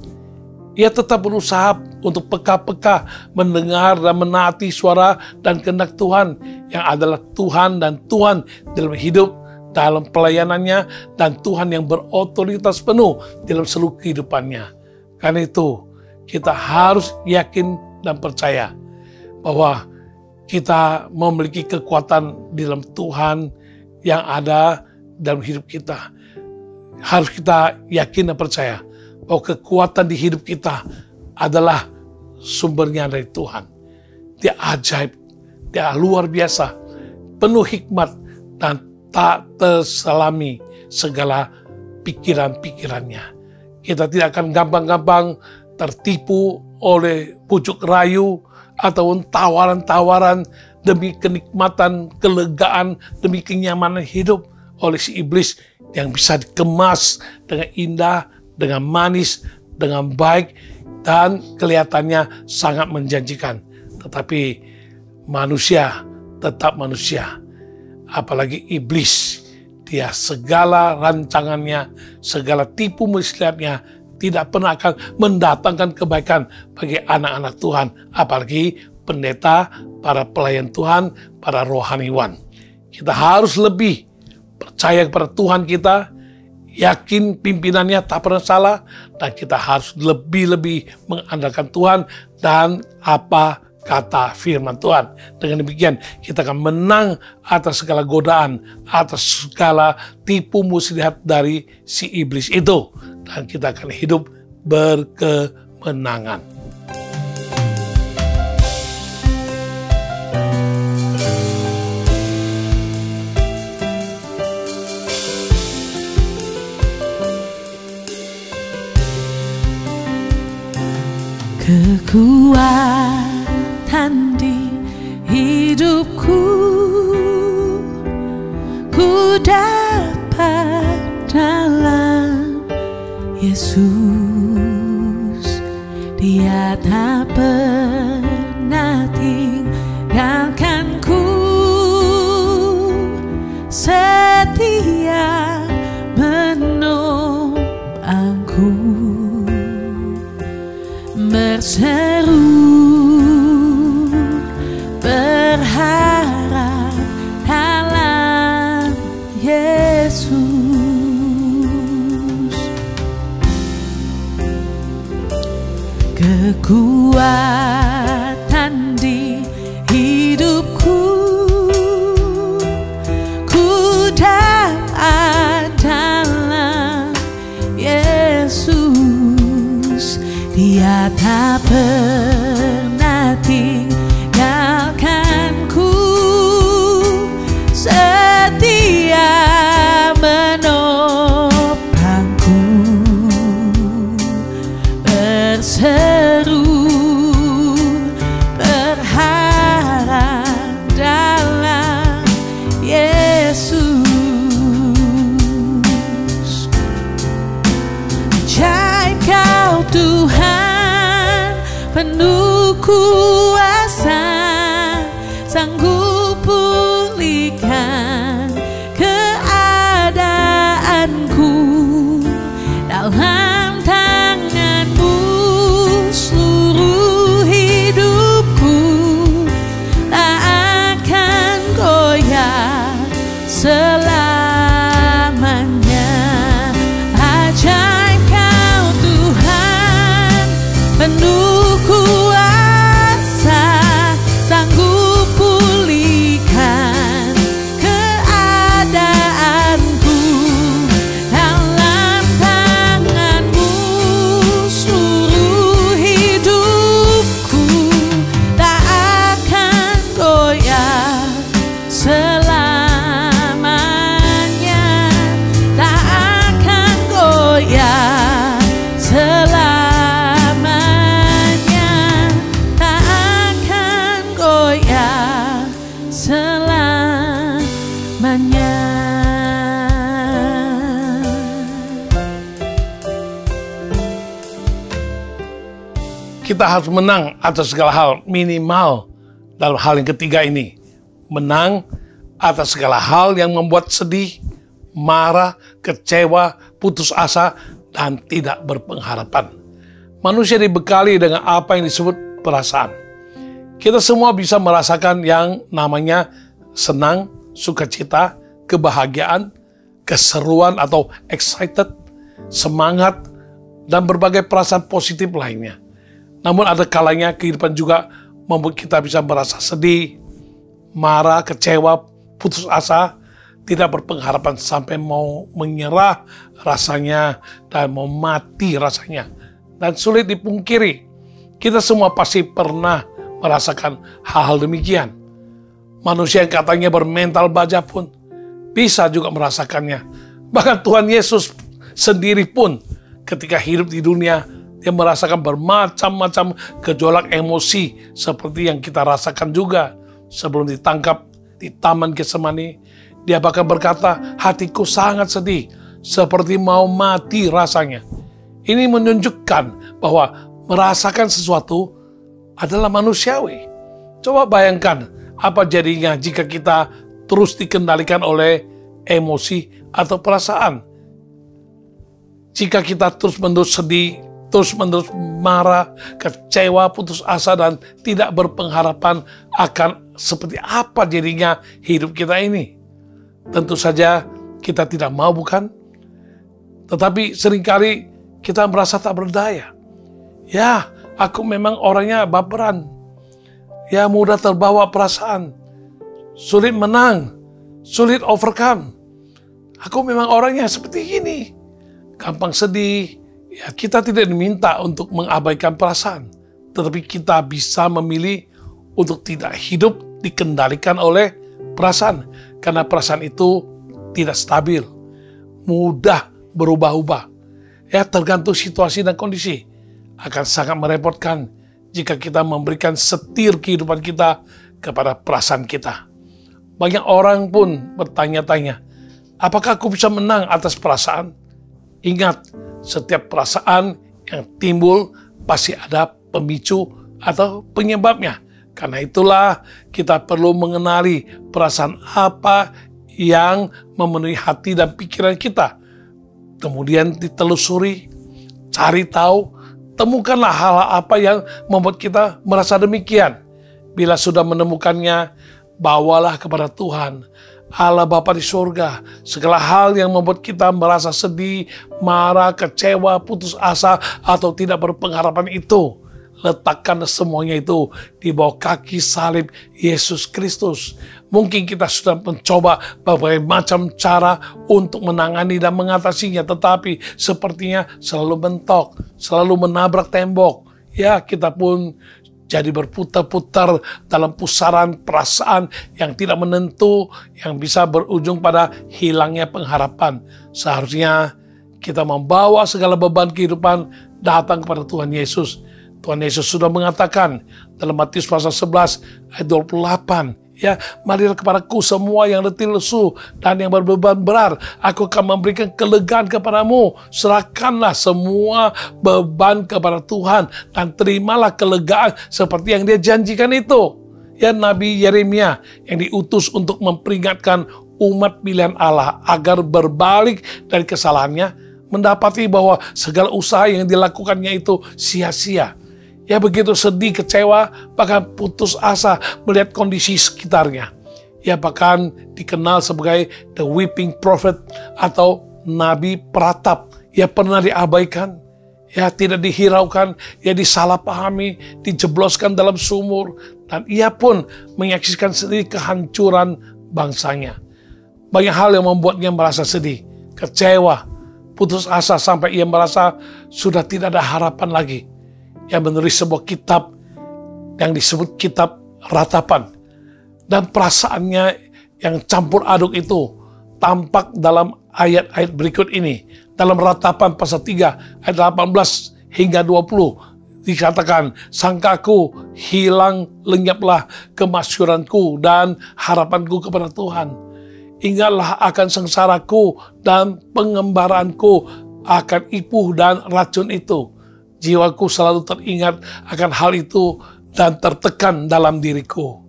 Ia tetap berusaha untuk peka-peka mendengar dan menaati suara dan kehendak Tuhan yang adalah Tuhan dan Tuhan dalam hidup, dalam pelayanannya, dan Tuhan yang berotoritas penuh dalam seluruh kehidupannya. Karena itu, kita harus yakin dan percaya bahwa kita memiliki kekuatan di dalam Tuhan yang ada dalam hidup kita. Harus kita yakin dan percaya bahwa kekuatan di hidup kita adalah sumbernya dari Tuhan. Dia ajaib, dia luar biasa, penuh hikmat, dan tak terselami segala pikiran-pikirannya. Kita tidak akan gampang-gampang tertipu oleh pucuk rayu ataupun tawaran-tawaran demi kenikmatan, kelegaan, demi kenyamanan hidup oleh si iblis yang bisa dikemas dengan indah, dengan manis, dengan baik, dan kelihatannya sangat menjanjikan. Tetapi manusia tetap manusia, apalagi iblis. Dia segala rancangannya, segala tipu muslihatnya tidak pernah akan mendatangkan kebaikan bagi anak-anak Tuhan, apalagi pendeta, para pelayan Tuhan, para rohaniwan. Kita harus lebih percaya kepada Tuhan kita, yakin pimpinannya tak pernah salah, dan kita harus lebih-lebih mengandalkan Tuhan dan apa kata firman Tuhan. Dengan demikian kita akan menang atas segala godaan, atas segala tipu muslihat dari si iblis itu, dan kita akan hidup berkemenangan. Kekuatan di hidupku ku dapat dalam Yesus. Dia tak pernah tinggalkanku, setia menopangku, berseru berharap dalam Yesus. Kekuatan di hidupku ku dapat dalam Yesus. Dia tak pernah tinggalkanku, setia menopangku, berseru berharap dalam Yesus. Ajaib Kau Tuhan, penuh kuasa, sanggup pulihkan keadaanku. Dalam tangan-Mu seluruh hidupku tak akan goyah selamanya. Ajaib Kau Tuhan, penuh kuasa, sanggup pulihkan keadaanku. Dalam tangan-Mu seluruh hidupku tak akan goyah selamanya, tak akan goyah selamanya, tak akan goyah selamanya. Kita harus menang atas segala hal, minimal dalam hal yang ketiga ini. Menang atas segala hal yang membuat sedih, marah, kecewa, putus asa, dan tidak berpengharapan. Manusia dibekali dengan apa yang disebut perasaan. Kita semua bisa merasakan yang namanya senang, sukacita, kebahagiaan, keseruan atau excited, semangat, dan berbagai perasaan positif lainnya. Namun ada kalanya kehidupan juga membuat kita bisa merasa sedih, marah, kecewa, putus asa, tidak berpengharapan sampai mau menyerah rasanya dan mau mati rasanya. Dan sulit dipungkiri, kita semua pasti pernah merasakan hal-hal demikian. Manusia yang katanya bermental baja pun bisa juga merasakannya. Bahkan Tuhan Yesus sendiri pun ketika hidup di dunia, dia merasakan bermacam-macam gejolak emosi seperti yang kita rasakan juga. sebelum ditangkap di Taman Getsemani, dia bahkan berkata, hatiku sangat sedih, seperti mau mati rasanya. Ini menunjukkan bahwa merasakan sesuatu adalah manusiawi. Coba bayangkan apa jadinya jika kita terus dikendalikan oleh emosi atau perasaan. Jika kita terus-menerus sedih, terus-menerus marah, kecewa, putus asa, dan tidak berpengharapan, akan seperti apa jadinya hidup kita ini? Tentu saja kita tidak mau, bukan? Tetapi seringkali kita merasa tak berdaya. Ya, aku memang orangnya baperan. Ya, mudah terbawa perasaan. Sulit menang, sulit overcome. Aku memang orangnya seperti ini. Gampang sedih. Ya, kita tidak diminta untuk mengabaikan perasaan, tetapi kita bisa memilih untuk tidak hidup dikendalikan oleh perasaan, karena perasaan itu tidak stabil, mudah berubah-ubah. Ya, tergantung situasi dan kondisi. Akan sangat merepotkan jika kita memberikan setir kehidupan kita kepada perasaan kita. Banyak orang pun bertanya-tanya, apakah aku bisa menang atas perasaan? Ingat, setiap perasaan yang timbul pasti ada pemicu atau penyebabnya. Karena itulah kita perlu mengenali perasaan apa yang memenuhi hati dan pikiran kita. Kemudian ditelusuri, cari tahu, temukanlah hal apa yang membuat kita merasa demikian. Bila sudah menemukannya, bawalah kepada Tuhan, Allah Bapa di surga, segala hal yang membuat kita merasa sedih, marah, kecewa, putus asa, atau tidak berpengharapan itu. Letakkan semuanya itu di bawah kaki salib Yesus Kristus. Mungkin kita sudah mencoba berbagai macam cara untuk menangani dan mengatasinya, tetapi sepertinya selalu mentok, selalu menabrak tembok. Ya, kita pun jadi berputar-putar dalam pusaran perasaan yang tidak menentu, yang bisa berujung pada hilangnya pengharapan. Seharusnya kita membawa segala beban kehidupan datang kepada Tuhan Yesus. Tuhan Yesus sudah mengatakan dalam Matius pasal 11 ayat 28, ya, marilah kepadaku semua yang letih lesu dan yang berbeban berat, aku akan memberikan kelegaan kepadamu. Serahkanlah semua beban kepada Tuhan dan terimalah kelegaan seperti yang Dia janjikan itu. Ya, Nabi Yeremia yang diutus untuk memperingatkan umat pilihan Allah agar berbalik dari kesalahannya, mendapati bahwa segala usaha yang dilakukannya itu sia-sia. Ya, begitu sedih, kecewa, bahkan putus asa melihat kondisi sekitarnya. Ya, bahkan dikenal sebagai the weeping prophet atau nabi peratap. Ya, pernah diabaikan, ya, tidak dihiraukan, ya, disalahpahami, dijebloskan dalam sumur, dan ia pun menyaksikan sendiri kehancuran bangsanya. Banyak hal yang membuatnya merasa sedih, kecewa, putus asa, sampai ia merasa sudah tidak ada harapan lagi. Yang menulis sebuah kitab yang disebut kitab ratapan. Dan perasaannya yang campur aduk itu tampak dalam ayat-ayat berikut ini. Dalam ratapan pasal 3 ayat 18 hingga 20 dikatakan, sangkaku hilang, lenyaplah kemasyuranku dan harapanku kepada Tuhan. Ingatlah akan sengsaraku dan pengembaraanku akan ipuh dan racun itu. Jiwaku selalu teringat akan hal itu dan tertekan dalam diriku.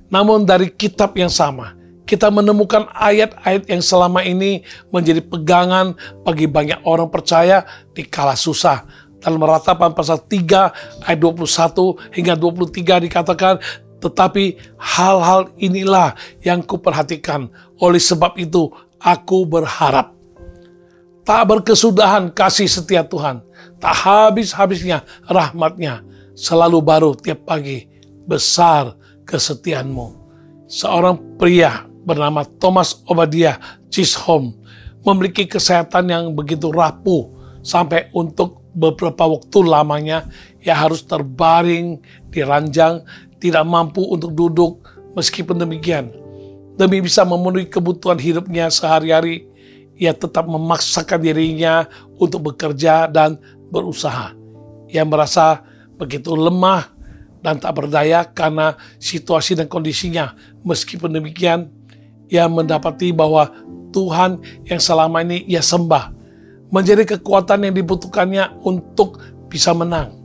Namun dari kitab yang sama, kita menemukan ayat-ayat yang selama ini menjadi pegangan bagi banyak orang percaya di kala susah. Dalam ratapan pasal 3 ayat 21 hingga 23 dikatakan, tetapi hal-hal inilah yang kuperhatikan, oleh sebab itu aku berharap. Tak berkesudahan kasih setia Tuhan, tak habis-habisnya rahmat-Nya, selalu baru tiap pagi, besar kesetiaan-Mu. Seorang pria bernama Thomas Obadiah Chisholm memiliki kesehatan yang begitu rapuh, sampai untuk beberapa waktu lamanya ia harus terbaring di ranjang, tidak mampu untuk duduk. Meskipun demikian, demi bisa memenuhi kebutuhan hidupnya sehari-hari, ia tetap memaksakan dirinya untuk bekerja dan berusaha. Ia merasa begitu lemah dan tak berdaya karena situasi dan kondisinya. Meskipun demikian, ia mendapati bahwa Tuhan yang selama ini ia sembah menjadi kekuatan yang dibutuhkannya untuk bisa menang.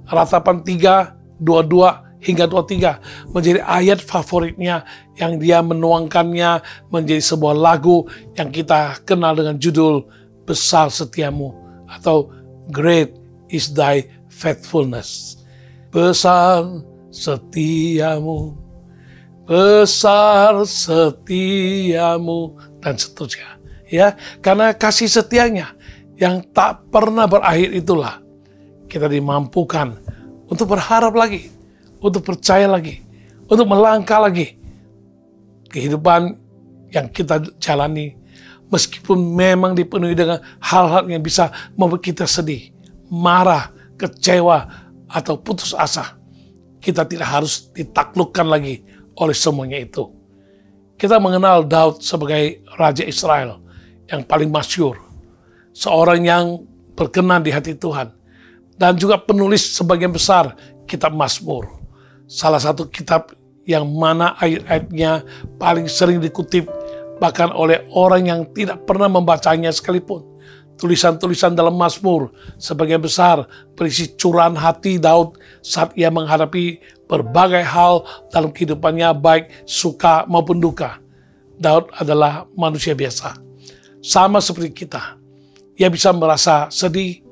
Ratapan 3, 22 hingga 23 menjadi ayat favoritnya yang dia menuangkannya menjadi sebuah lagu yang kita kenal dengan judul Besar Setiamu atau Great is Thy Faithfulness. Besar setiamu, besar setiamu, dan seterusnya. Ya, karena kasih setianya yang tak pernah berakhir itulah kita dimampukan untuk berharap lagi, untuk percaya lagi, untuk melangkah lagi. Kehidupan yang kita jalani, meskipun memang dipenuhi dengan hal-hal yang bisa membuat kita sedih, marah, kecewa, atau putus asa, kita tidak harus ditaklukkan lagi oleh semuanya itu. Kita mengenal Daud sebagai Raja Israel yang paling masyhur, seorang yang berkenan di hati Tuhan, dan juga penulis sebagian besar kitab Mazmur. Salah satu kitab yang mana ayat-ayatnya paling sering dikutip bahkan oleh orang yang tidak pernah membacanya sekalipun. Tulisan-tulisan dalam Mazmur sebagian besar berisi curahan hati Daud saat ia menghadapi berbagai hal dalam kehidupannya, baik suka maupun duka. Daud adalah manusia biasa, sama seperti kita. Ia bisa merasa sedih,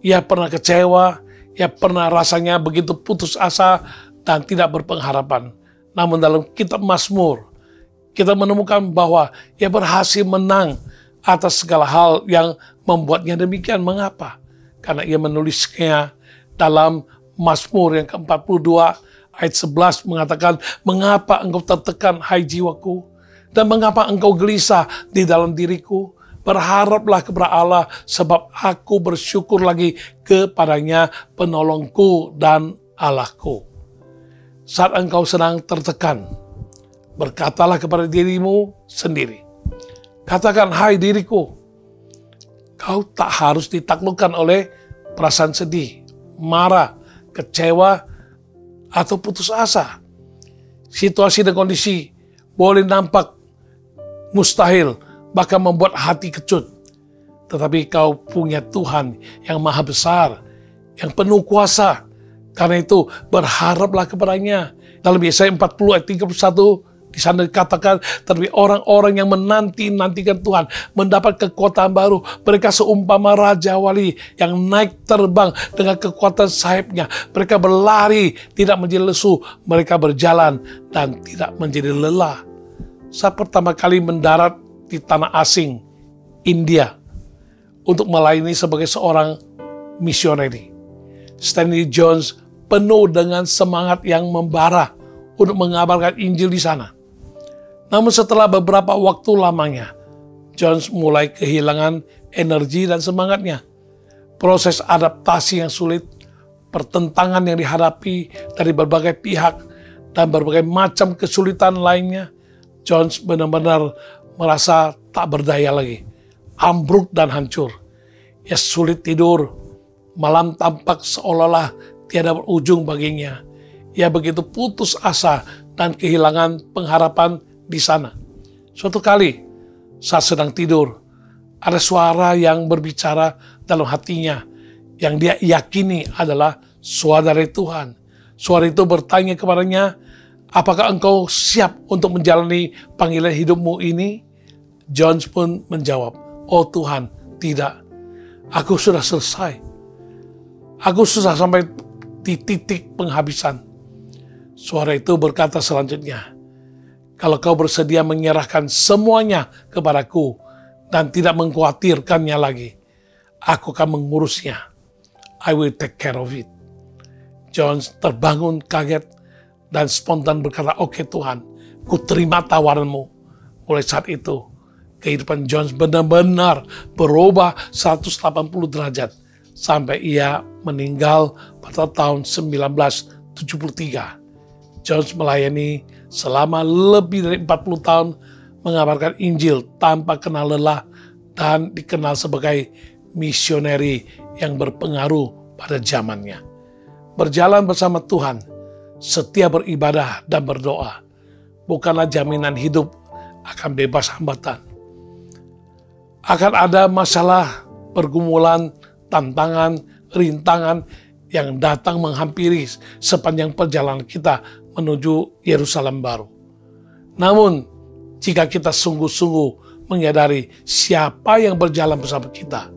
ia pernah kecewa, ia pernah rasanya begitu putus asa dan tidak berpengharapan. Namun dalam kitab Mazmur, kita menemukan bahwa ia berhasil menang atas segala hal yang membuatnya demikian. Mengapa? Karena ia menulisnya dalam Mazmur yang ke-42 ayat 11 mengatakan, "Mengapa engkau tertekan, hai jiwaku? Dan mengapa engkau gelisah di dalam diriku? Berharaplah kepada Allah, sebab aku bersyukur lagi kepadanya, penolongku dan Allahku." Saat engkau sedang tertekan, berkatalah kepada dirimu sendiri. Katakan, "Hai diriku, kau tak harus ditaklukkan oleh perasaan sedih, marah, kecewa, atau putus asa." Situasi dan kondisi boleh nampak mustahil, bahkan membuat hati kecut. Tetapi kau punya Tuhan yang maha besar, yang penuh kuasa. Karena itu berharaplah kepadanya. Dalam Yesaya 40 ayat 31 di sana dikatakan, "Tetapi orang-orang yang menanti-nantikan Tuhan mendapat kekuatan baru. Mereka seumpama raja wali yang naik terbang dengan kekuatan sayapnya. Mereka berlari tidak menjadi lesu. Mereka berjalan dan tidak menjadi lelah." Saat pertama kali mendarat di tanah asing, India, untuk melayani sebagai seorang misioneri, Stanley Jones penuh dengan semangat yang membara untuk mengabarkan Injil di sana. Namun setelah beberapa waktu lamanya, Jones mulai kehilangan energi dan semangatnya. Proses adaptasi yang sulit, pertentangan yang dihadapi dari berbagai pihak, dan berbagai macam kesulitan lainnya, Jones benar-benar merasa tak berdaya lagi, ambruk dan hancur. Ia sulit tidur, malam tampak seolah-olah tiada berujung baginya. Ia begitu putus asa dan kehilangan pengharapan di sana. Suatu kali, saat sedang tidur, ada suara yang berbicara dalam hatinya, yang dia yakini adalah suara dari Tuhan. Suara itu bertanya kepadanya, "Apakah engkau siap untuk menjalani panggilan hidupmu ini?" Jones pun menjawab, "Oh Tuhan, tidak. Aku sudah selesai. Aku sudah sampai di titik penghabisan." Suara itu berkata selanjutnya, "Kalau kau bersedia menyerahkan semuanya kepadaku dan tidak mengkhawatirkannya lagi, aku akan mengurusnya. I will take care of it." Jones terbangun kaget dan spontan berkata, "Oke Tuhan, ku terima tawaranmu." Mulai saat itu, kehidupan Jones benar-benar berubah 180 derajat sampai ia meninggal pada tahun 1973. Jones melayani selama lebih dari 40 tahun, mengabarkan Injil tanpa kenal lelah, dan dikenal sebagai misioneri yang berpengaruh pada zamannya. Berjalan bersama Tuhan setia beribadah dan berdoa bukanlah jaminan hidup akan bebas hambatan. Akan ada masalah, pergumulan, tantangan, rintangan yang datang menghampiri sepanjang perjalanan kita menuju Yerusalem baru. Namun, jika kita sungguh-sungguh menyadari siapa yang berjalan bersama kita,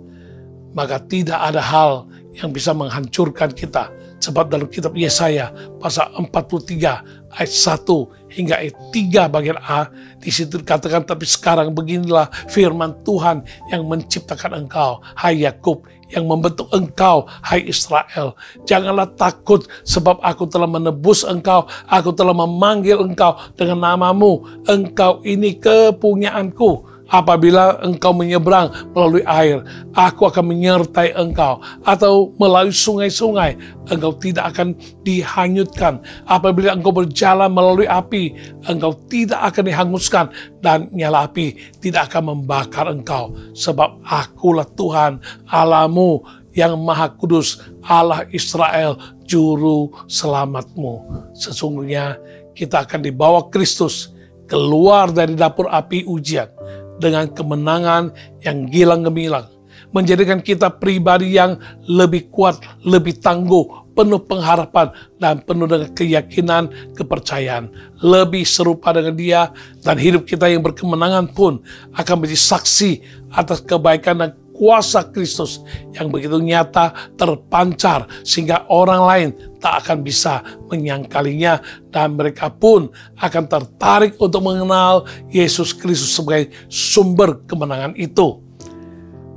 maka tidak ada hal yang bisa menghancurkan kita. Sebab dalam kitab Yesaya pasal 43 ayat 1 hingga ayat 3 bagian A, di situ dikatakan, tapi sekarang beginilah firman Tuhan yang menciptakan engkau, hai Yakub, yang membentuk engkau, hai Israel. Janganlah takut, sebab aku telah menebus engkau, aku telah memanggil engkau dengan namamu. Engkau ini kepunyaanku. Apabila engkau menyeberang melalui air, aku akan menyertai engkau. Atau melalui sungai-sungai, engkau tidak akan dihanyutkan. Apabila engkau berjalan melalui api, engkau tidak akan dihanguskan. Dan nyala api tidak akan membakar engkau. Sebab akulah Tuhan Allahmu yang Maha Kudus, Allah Israel, Juru Selamatmu. Sesungguhnya kita akan dibawa Kristus keluar dari dapur api ujian dengan kemenangan yang gilang gemilang, menjadikan kita pribadi yang lebih kuat, lebih tangguh, penuh pengharapan, dan penuh dengan keyakinan, kepercayaan, lebih serupa dengan Dia, dan hidup kita yang berkemenangan pun akan menjadi saksi atas kebaikan dan kuasa Kristus yang begitu nyata terpancar sehingga orang lain tak akan bisa menyangkalinya, dan mereka pun akan tertarik untuk mengenal Yesus Kristus sebagai sumber kemenangan itu.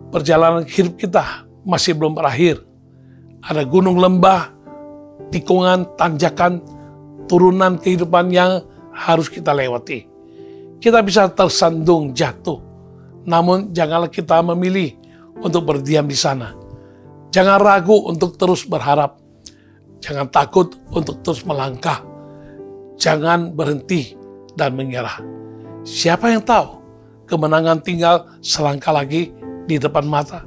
Perjalanan hidup kita masih belum berakhir. Ada gunung, lembah, tikungan, tanjakan, turunan kehidupan yang harus kita lewati. Kita bisa tersandung jatuh, namun janganlah kita memilih untuk berdiam di sana. Jangan ragu untuk terus berharap. Jangan takut untuk terus melangkah. Jangan berhenti dan menyerah. Siapa yang tahu kemenangan tinggal selangkah lagi di depan mata.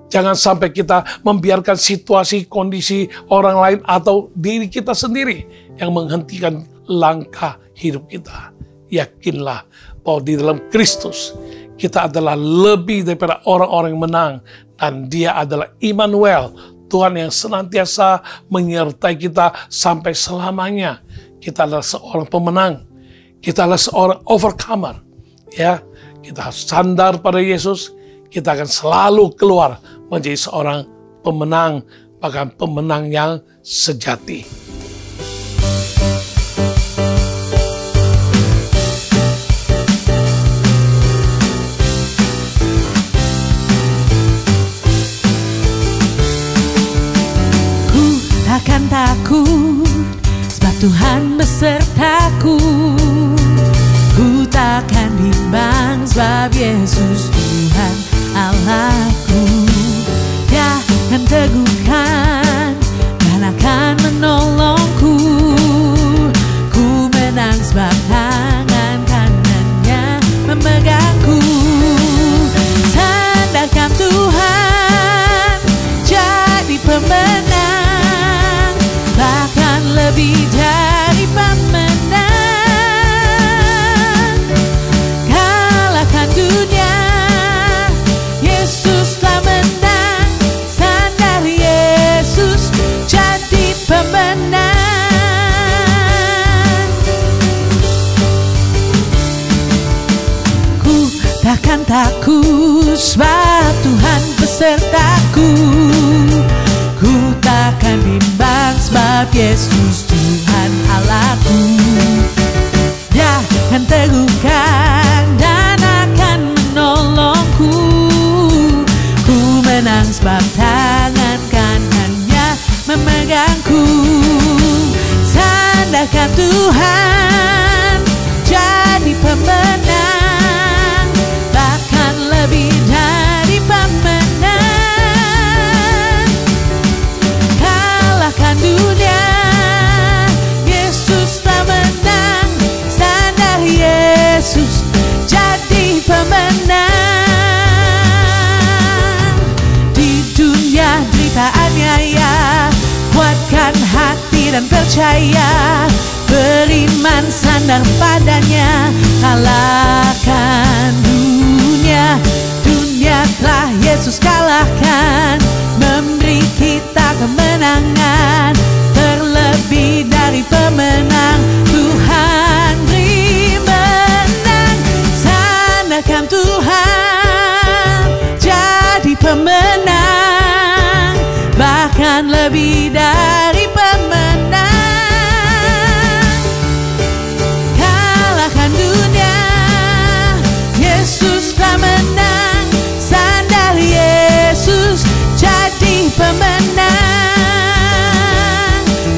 Jangan sampai kita membiarkan situasi, kondisi orang lain atau diri kita sendiri yang menghentikan langkah hidup kita. Yakinlah bahwa di dalam Kristus kita adalah lebih daripada orang-orang yang menang, dan Dia adalah Immanuel, Tuhan yang senantiasa menyertai kita sampai selamanya. Kita adalah seorang pemenang, kita adalah seorang overcomer. Ya, kita harus sandar pada Yesus, kita akan selalu keluar menjadi seorang pemenang, bahkan pemenang yang sejati. Takkan takut, sebab Tuhan besertaku. Ku takkan bimbang, sebab Yesus Tuhan Allahku. Dia akan teguhkan dan akan menolongku. Ku menang sebab tangan kanannya memegangku. Sandarkan Tuhan, jadi pemenang. Bahkan lebih dari pemenang. Kalahkan dunia, Yesus telah menang. Sandar Yesus, jadi pemenang. Ku takkan takut, sebab Tuhan besertaku. Ku takkan bimbang, sebab Yesus Tuhan Allahku. Dia akan teguhkan dan akan menolongku. Ku menang sebab tangan kanannya memegangku. Sandarkan Tuhan, jadi pemenang. Bahkan lebih dari pemenang. Dunia, Yesus telah menang. Sandar Yesus, jadi pemenang. Di dunia derita aniaya, kuatkan hati dan percaya. percaya, beriman sandar padanya, kalahkan dunia. Dunia telah Yesus kalahkan, memberi kita kemenangan, terlebih dari pemenang. Tuhan beri menang, sandarkan Tuhan, jadi pemenang, bahkan lebih dari pemenang. Kalahkan dunia, Yesus telah menang, sandal Yesus jadi pemenang,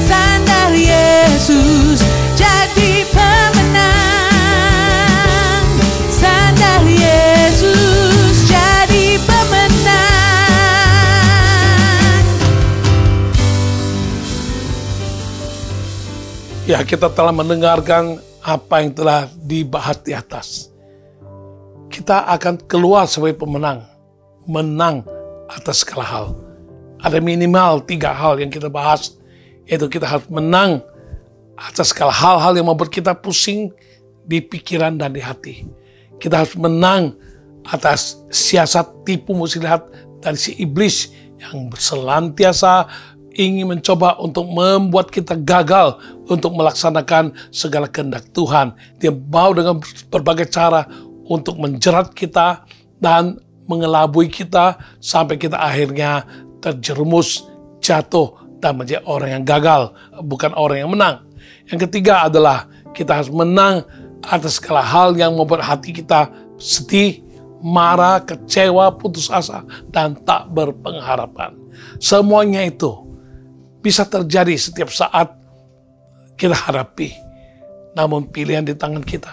sandal Yesus jadi pemenang, sandal Yesus jadi pemenang. Ya, kita telah mendengarkan apa yang telah dibahas di atas. Kita akan keluar sebagai pemenang, menang atas segala hal. Ada minimal 3 hal yang kita bahas, yaitu kita harus menang atas segala hal-hal yang membuat kita pusing di pikiran dan di hati. Kita harus menang atas siasat tipu muslihat dari si iblis yang senantiasa ingin mencoba untuk membuat kita gagal untuk melaksanakan segala kehendak Tuhan. Dia mau dengan berbagai cara untuk menjerat kita dan mengelabui kita sampai kita akhirnya terjerumus, jatuh, dan menjadi orang yang gagal, bukan orang yang menang. Yang ketiga adalah kita harus menang atas segala hal yang membuat hati kita sedih, marah, kecewa, putus asa, dan tak berpengharapan. Semuanya itu bisa terjadi setiap saat kita hadapi. Namun pilihan di tangan kita.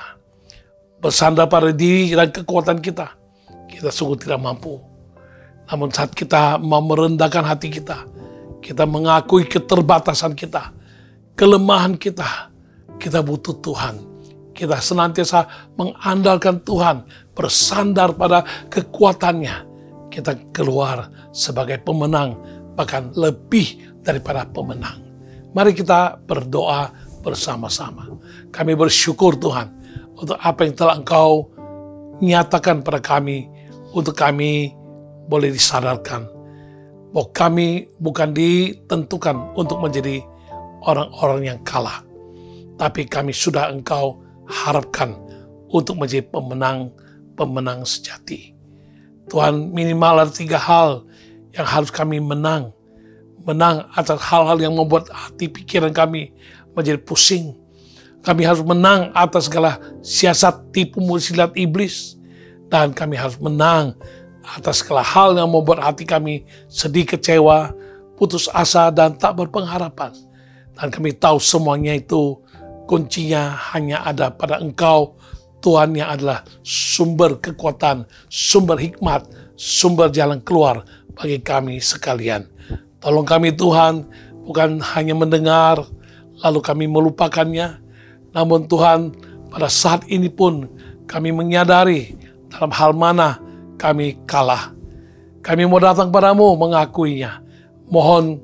Bersandar pada diri dan kekuatan kita, kita sungguh tidak mampu. Namun saat kita mau merendahkan hati kita, kita mengakui keterbatasan kita, kelemahan kita, kita butuh Tuhan. Kita senantiasa mengandalkan Tuhan, bersandar pada kekuatannya. Kita keluar sebagai pemenang, bahkan lebih daripada pemenang. Mari kita berdoa bersama-sama. Kami bersyukur Tuhan untuk apa yang telah Engkau nyatakan pada kami, untuk kami boleh disadarkan bahwa kami bukan ditentukan untuk menjadi orang-orang yang kalah, tapi kami sudah Engkau harapkan untuk menjadi pemenang sejati. Tuhan, minimal ada 3 hal yang harus kami menang atas hal-hal yang membuat hati pikiran kami menjadi pusing. Kami harus menang atas segala siasat tipu muslihat iblis, dan kami harus menang atas segala hal yang membuat hati kami sedih, kecewa, putus asa, dan tak berpengharapan. Dan kami tahu semuanya itu kuncinya hanya ada pada Engkau, Tuhan, yang adalah sumber kekuatan, sumber hikmat, sumber jalan keluar bagi kami sekalian. Tolong kami Tuhan, bukan hanya mendengar lalu kami melupakannya, namun Tuhan, pada saat ini pun kami menyadari dalam hal mana kami kalah. Kami mau datang padamu mengakuinya. Mohon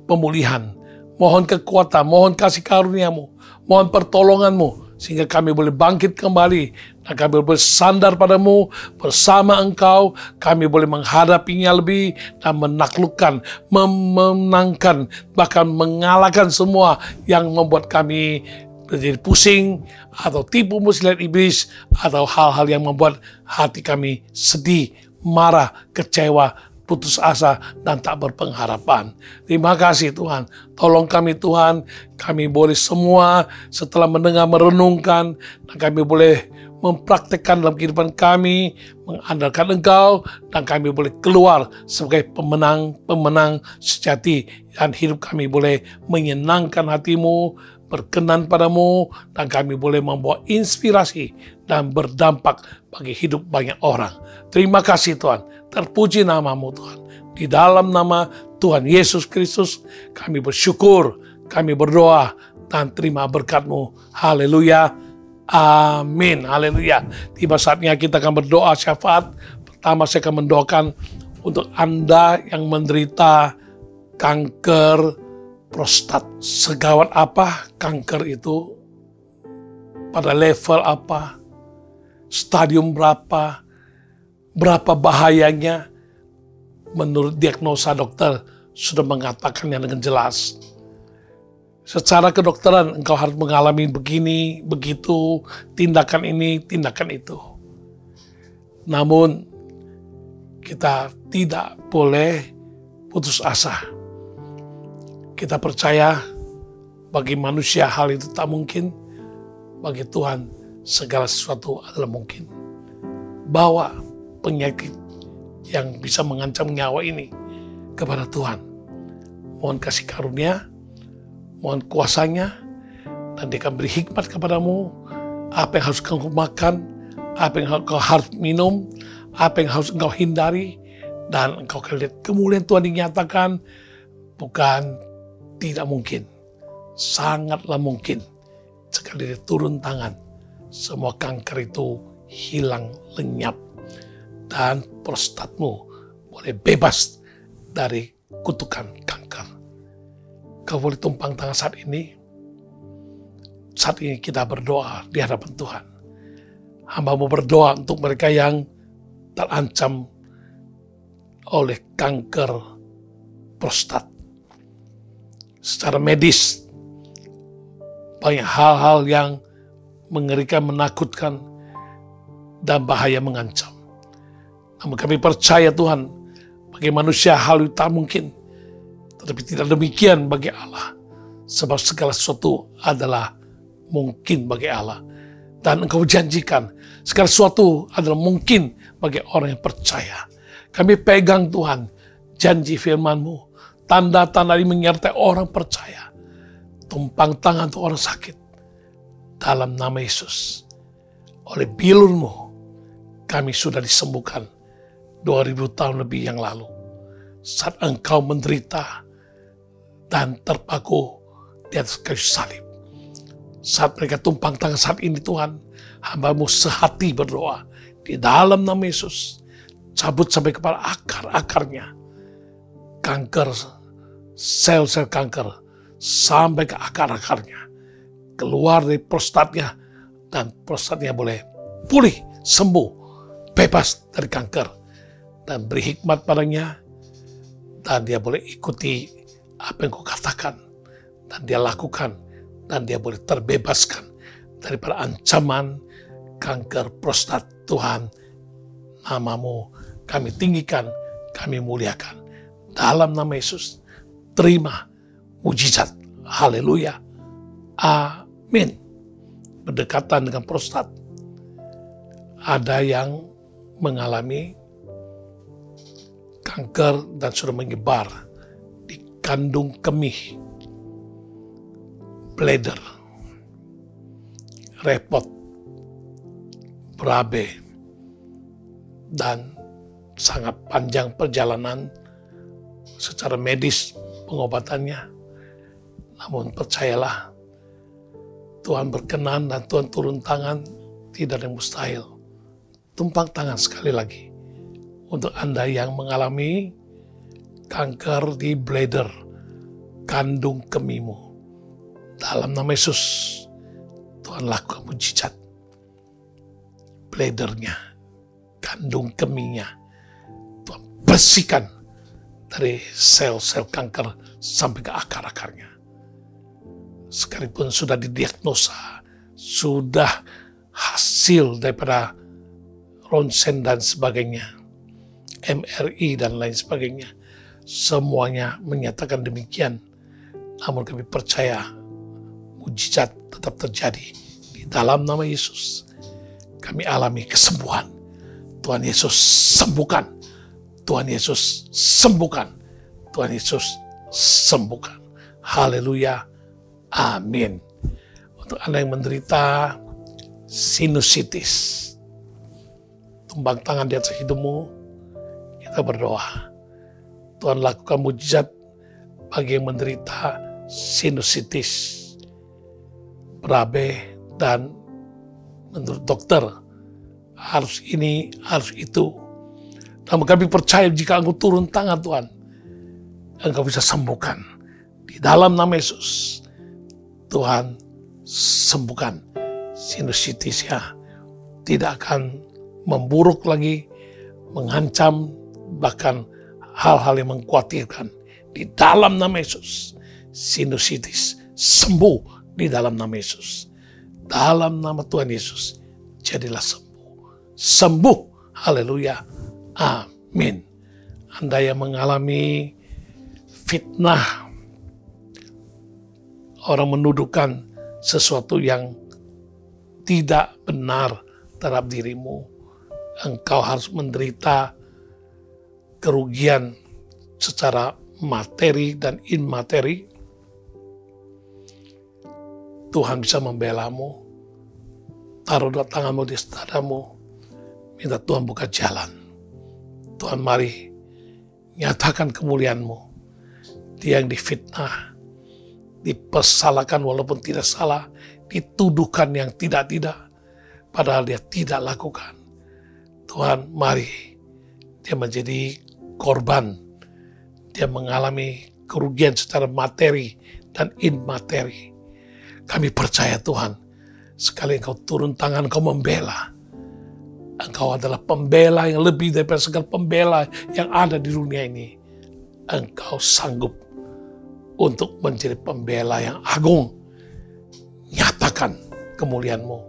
pemulihan, mohon kekuatan, mohon kasih karunia-Mu, mohon pertolongan-Mu, sehingga kami boleh bangkit kembali dan kami boleh bersandar padamu. Bersama Engkau kami boleh menghadapinya lebih dan menaklukkan, memenangkan, bahkan mengalahkan semua yang membuat kami menjadi pusing atau tipu muslihat iblis, atau hal-hal yang membuat hati kami sedih, marah, kecewa, putus asa, dan tak berpengharapan. Terima kasih Tuhan. Tolong kami Tuhan, kami boleh semua setelah mendengar, merenungkan, dan kami boleh mempraktekkan dalam kehidupan kami, mengandalkan Engkau, dan kami boleh keluar sebagai pemenang sejati, dan hidup kami boleh menyenangkan hati-Mu, berkenan padamu, dan kami boleh membawa inspirasi dan berdampak bagi hidup banyak orang. Terima kasih Tuhan. Terpuji nama-Mu Tuhan. Di dalam nama Tuhan Yesus Kristus kami bersyukur, kami berdoa, dan terima berkat-Mu. Haleluya. Amin. Haleluya. Tiba saatnya kita akan berdoa syafaat. Pertama saya akan mendoakan untuk Anda yang menderita kanker prostat. Segawat apa kanker itu, pada level apa, stadium berapa bahayanya, menurut diagnosa dokter sudah mengatakannya dengan jelas. Secara kedokteran engkau harus mengalami begini, begitu, tindakan ini, tindakan itu. Namun kita tidak boleh putus asa. Kita percaya bagi manusia hal itu tak mungkin, bagi Tuhan segala sesuatu adalah mungkin. Bawa penyakit yang bisa mengancam nyawa ini kepada Tuhan. Mohon kasih karunia, mohon kuasanya, dan Dia akan beri hikmat kepadamu. Apa yang harus kau makan, apa yang kau harus minum, apa yang harus engkau hindari, dan engkau akan lihat kemuliaan Tuhan dinyatakan. Bukan tidak mungkin, sangatlah mungkin. Sekali Dia turun tangan, semua kanker itu hilang lenyap, dan prostatmu boleh bebas dari kutukan kanker. Kau boleh tumpang tangan saat ini. Saat ini kita berdoa di hadapan Tuhan. Hamba-Mu berdoa untuk mereka yang terancam oleh kanker prostat. Secara medis, banyak hal-hal yang mengerikan, menakutkan, dan bahaya mengancam. Namun kami percaya Tuhan, bagi manusia hal itu tak mungkin. Tetapi tidak demikian bagi Allah. Sebab segala sesuatu adalah mungkin bagi Allah. Dan Engkau janjikan, segala sesuatu adalah mungkin bagi orang yang percaya. Kami pegang Tuhan, janji firman-Mu. Tanda-tanda ini menyertai orang percaya. Tumpang tangan untuk orang sakit. Dalam nama Yesus. Oleh bilur-Mu, kami sudah disembuhkan 2000 tahun lebih yang lalu. Saat Engkau menderita dan terpaku di atas kayu salib. Saat mereka tumpang tangan saat ini Tuhan, hamba-Mu sehati berdoa di dalam nama Yesus. Cabut sampai kepada akar-akarnya. Kanker, sel-sel kanker, sampai ke akar-akarnya. Keluar dari prostatnya, dan prostatnya boleh pulih, sembuh, bebas dari kanker. Dan beri hikmat padanya, dan dia boleh ikuti apa yang kau katakan, dan dia lakukan, dan dia boleh terbebaskan daripada ancaman kanker prostat. Tuhan, nama-Mu kami tinggikan, kami muliakan. Dalam nama Yesus, terima mujizat. Haleluya. Amin. Berdekatan dengan prostat. Ada yang mengalami kanker dan sudah menyebar di kandung kemih, bladder, repot, berabe, dan sangat panjang perjalanan secara medis pengobatannya. Namun percayalah, Tuhan berkenan dan Tuhan turun tangan, tidak ada yang mustahil. Tumpang tangan sekali lagi untuk Anda yang mengalami kanker di bladder, kandung kemihmu. Dalam nama Yesus, Tuhan lakukan mujizat. Bladdernya, kandung kemihnya, Tuhan bersihkan dari sel-sel kanker sampai ke akar-akarnya. Sekalipun sudah didiagnosa, sudah hasil daripada ronsen dan sebagainya, MRI dan lain sebagainya, semuanya menyatakan demikian. Namun kami percaya mujizat tetap terjadi. Di dalam nama Yesus, kami alami kesembuhan. Tuhan Yesus sembuhkan. Tuhan Yesus sembuhkan. Tuhan Yesus sembuhkan. Haleluya. Amin. Untuk Anda yang menderita sinusitis, tumbang tangan di atas hidungmu, kita berdoa. Tuhan lakukan mujizat bagi yang menderita sinusitis, berabe, dan menurut dokter harus ini, harus itu. Namun kami percaya jika Engkau turun tangan Tuhan, Engkau bisa sembuhkan di Di dalam nama Yesus, Tuhan sembuhkan sinusitisnya. Tidak akan memburuk lagi, mengancam, bahkan hal-hal yang mengkhawatirkan. Di dalam nama Yesus, sinusitis sembuh di dalam nama Yesus. Dalam nama Tuhan Yesus, jadilah sembuh. Sembuh, haleluya, amin. Anda yang mengalami fitnah, orang menuduhkan sesuatu yang tidak benar terhadap dirimu, engkau harus menderita kerugian secara materi dan imateri, Tuhan bisa membelamu. Taruh dua tanganmu di dadamu, minta Tuhan buka jalan. Tuhan, mari nyatakan kemuliaan-Mu. Dia yang difitnah, dipersalahkan walaupun tidak salah, dituduhkan yang tidak-tidak, padahal dia tidak lakukan. Tuhan, mari dia menjadi korban. Dia mengalami kerugian secara materi dan imateri. Kami percaya Tuhan, sekali Engkau turun tangan, Engkau membela. Engkau adalah pembela yang lebih daripada segala pembela yang ada di dunia ini. Engkau sanggup untuk menjadi pembela yang agung. Nyatakan kemuliaan-Mu.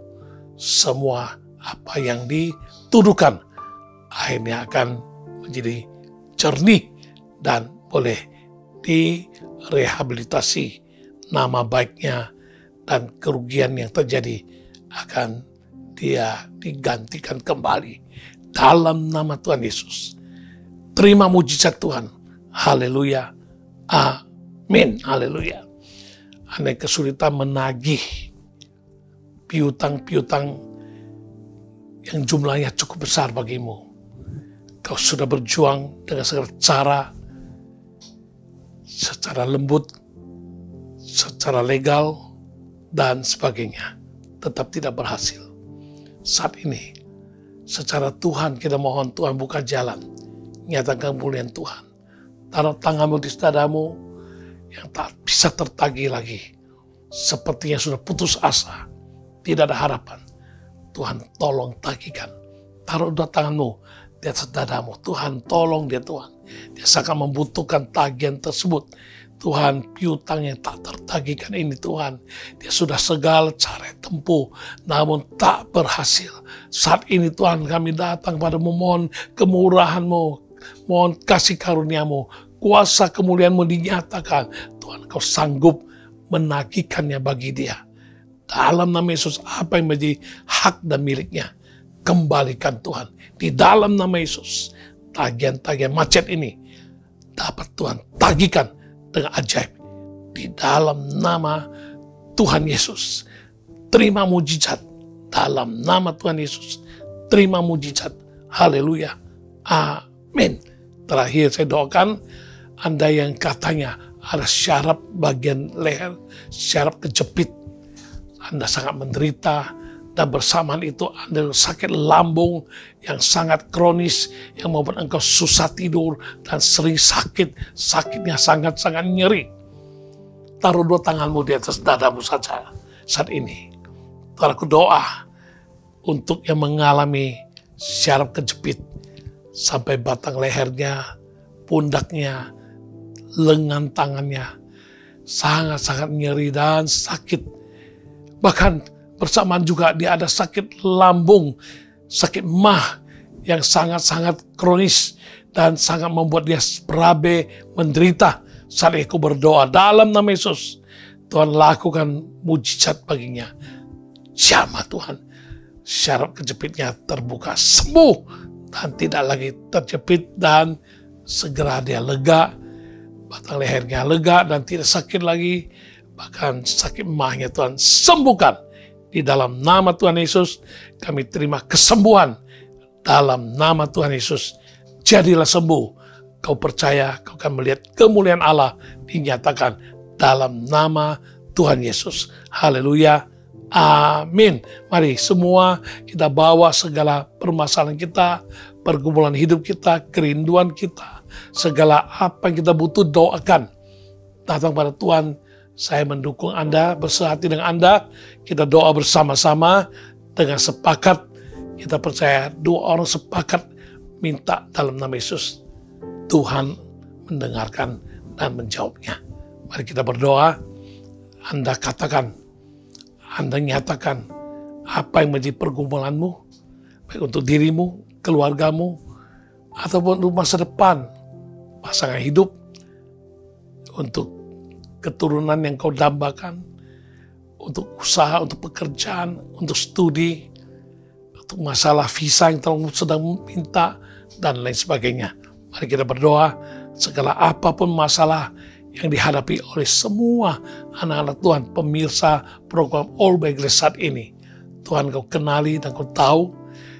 Semua apa yang dituduhkan akhirnya akan menjadi jernih dan boleh direhabilitasi. Nama baiknya dan kerugian yang terjadi akan dia digantikan kembali dalam nama Tuhan Yesus. Terima mujizat Tuhan. Haleluya. Amin. Haleluya. Anda kesulitan menagih piutang-piutang yang jumlahnya cukup besar bagimu. Kau sudah berjuang dengan segala cara, secara lembut, secara legal, dan sebagainya. Tetap tidak berhasil. Saat ini, secara Tuhan kita mohon Tuhan buka jalan. Nyatakan kemuliaan Tuhan. Taruh tanganmu di dadamu yang tak bisa tertagih lagi. Sepertinya sudah putus asa. Tidak ada harapan. Tuhan tolong tagihkan. Taruh dua tanganmu di atas dadamu. Tuhan tolong dia Tuhan. Dia sangat membutuhkan tagihan tersebut. Tuhan, piutang yang tak tertagihkan ini Tuhan. Dia sudah segala cara tempuh, namun tak berhasil. Saat ini Tuhan kami datang padamu, mohon kemurahan-Mu, mohon kasih karunia-Mu, kuasa kemuliaan-Mu dinyatakan. Tuhan, Kau sanggup menagihkannya bagi dia. Dalam nama Yesus, apa yang menjadi hak dan miliknya, kembalikan Tuhan. Di dalam nama Yesus, tagihan-tagihan macet ini dapat Tuhan tagihkan dengan ajaib. Di dalam nama Tuhan Yesus, terima mujizat. Dalam nama Tuhan Yesus, terima mujizat. Haleluya. Amin. Terakhir saya doakan Anda yang katanya ada syaraf bagian leher, syaraf kejepit. Anda sangat menderita, dan bersamaan itu Anda sakit lambung yang sangat kronis, yang membuat engkau susah tidur dan sering sakit, sakitnya sangat-sangat nyeri. Taruh dua tanganmu di atas dadamu saja saat ini. Tuhan, aku doa untuk yang mengalami syaraf kejepit sampai batang lehernya, pundaknya, lengan tangannya, sangat-sangat nyeri dan sakit. Bahkan bersamaan juga dia ada sakit lambung, sakit mah yang sangat-sangat kronis dan sangat membuat dia berabe, menderita. Saat aku berdoa dalam nama Yesus, Tuhan lakukan mujizat baginya. Jamah Tuhan, syaraf kejepitnya terbuka, sembuh dan tidak lagi terjepit, dan segera dia lega, batang lehernya lega dan tidak sakit lagi. Bahkan sakit mahnya Tuhan sembuhkan. Di dalam nama Tuhan Yesus, kami terima kesembuhan. Dalam nama Tuhan Yesus, jadilah sembuh. Kau percaya, kau akan melihat kemuliaan Allah dinyatakan dalam nama Tuhan Yesus. Haleluya. Amin. Mari semua kita bawa segala permasalahan kita, pergumulan hidup kita, kerinduan kita, segala apa yang kita butuh, doakan. datang pada Tuhan. Saya mendukung Anda, bersehati dengan Anda. Kita doa bersama-sama dengan sepakat. Kita percaya dua orang sepakat minta dalam nama Yesus. Tuhan mendengarkan dan menjawabnya. Mari kita berdoa. Anda katakan, Anda nyatakan apa yang menjadi pergumulanmu, baik untuk dirimu, keluargamu, ataupun untuk masa depan, pasangan hidup, untuk keturunan yang kau dambakan, untuk usaha, untuk pekerjaan, untuk studi, untuk masalah visa yang telah sedang minta, dan lain sebagainya. Mari kita berdoa, segala apapun masalah yang dihadapi oleh semua anak-anak Tuhan, pemirsa program All by Grace saat ini. Tuhan, kau kenali dan kau tahu.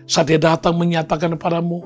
Saat dia datang menyatakan kepadamu,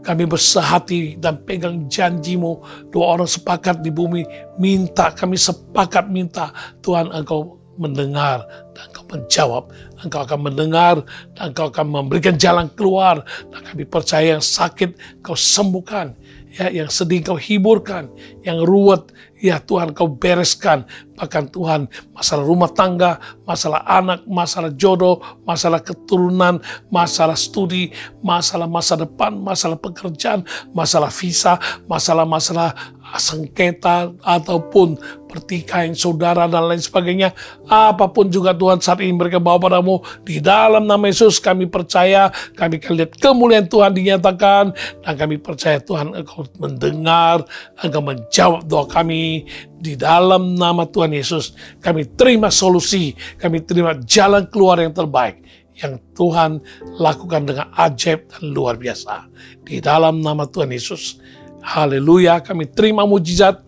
kami bersehati dan pegang janjimu. Dua orang sepakat di bumi minta, kami sepakat minta. Tuhan, engkau mendengar dan engkau menjawab. Engkau akan mendengar dan engkau akan memberikan jalan keluar. Dan kami percaya yang sakit kau sembuhkan. Ya, yang sedih kau hiburkan, yang ruwet, ya Tuhan kau bereskan. Bahkan Tuhan, masalah rumah tangga, masalah anak, masalah jodoh, masalah keturunan, masalah studi, masalah masa depan, masalah pekerjaan, masalah visa, masalah-masalah sengketa, ataupun pertikaian saudara dan lain sebagainya. Apapun juga Tuhan saat ini mereka bawa padamu. Di dalam nama Yesus kami percaya, kami akan lihat kemuliaan Tuhan dinyatakan. Dan kami percaya Tuhan engkau mendengar, engkau menjawab doa kami. Di dalam nama Tuhan Yesus kami terima solusi, kami terima jalan keluar yang terbaik yang Tuhan lakukan dengan ajaib dan luar biasa. Di dalam nama Tuhan Yesus, haleluya, kami terima mujizat,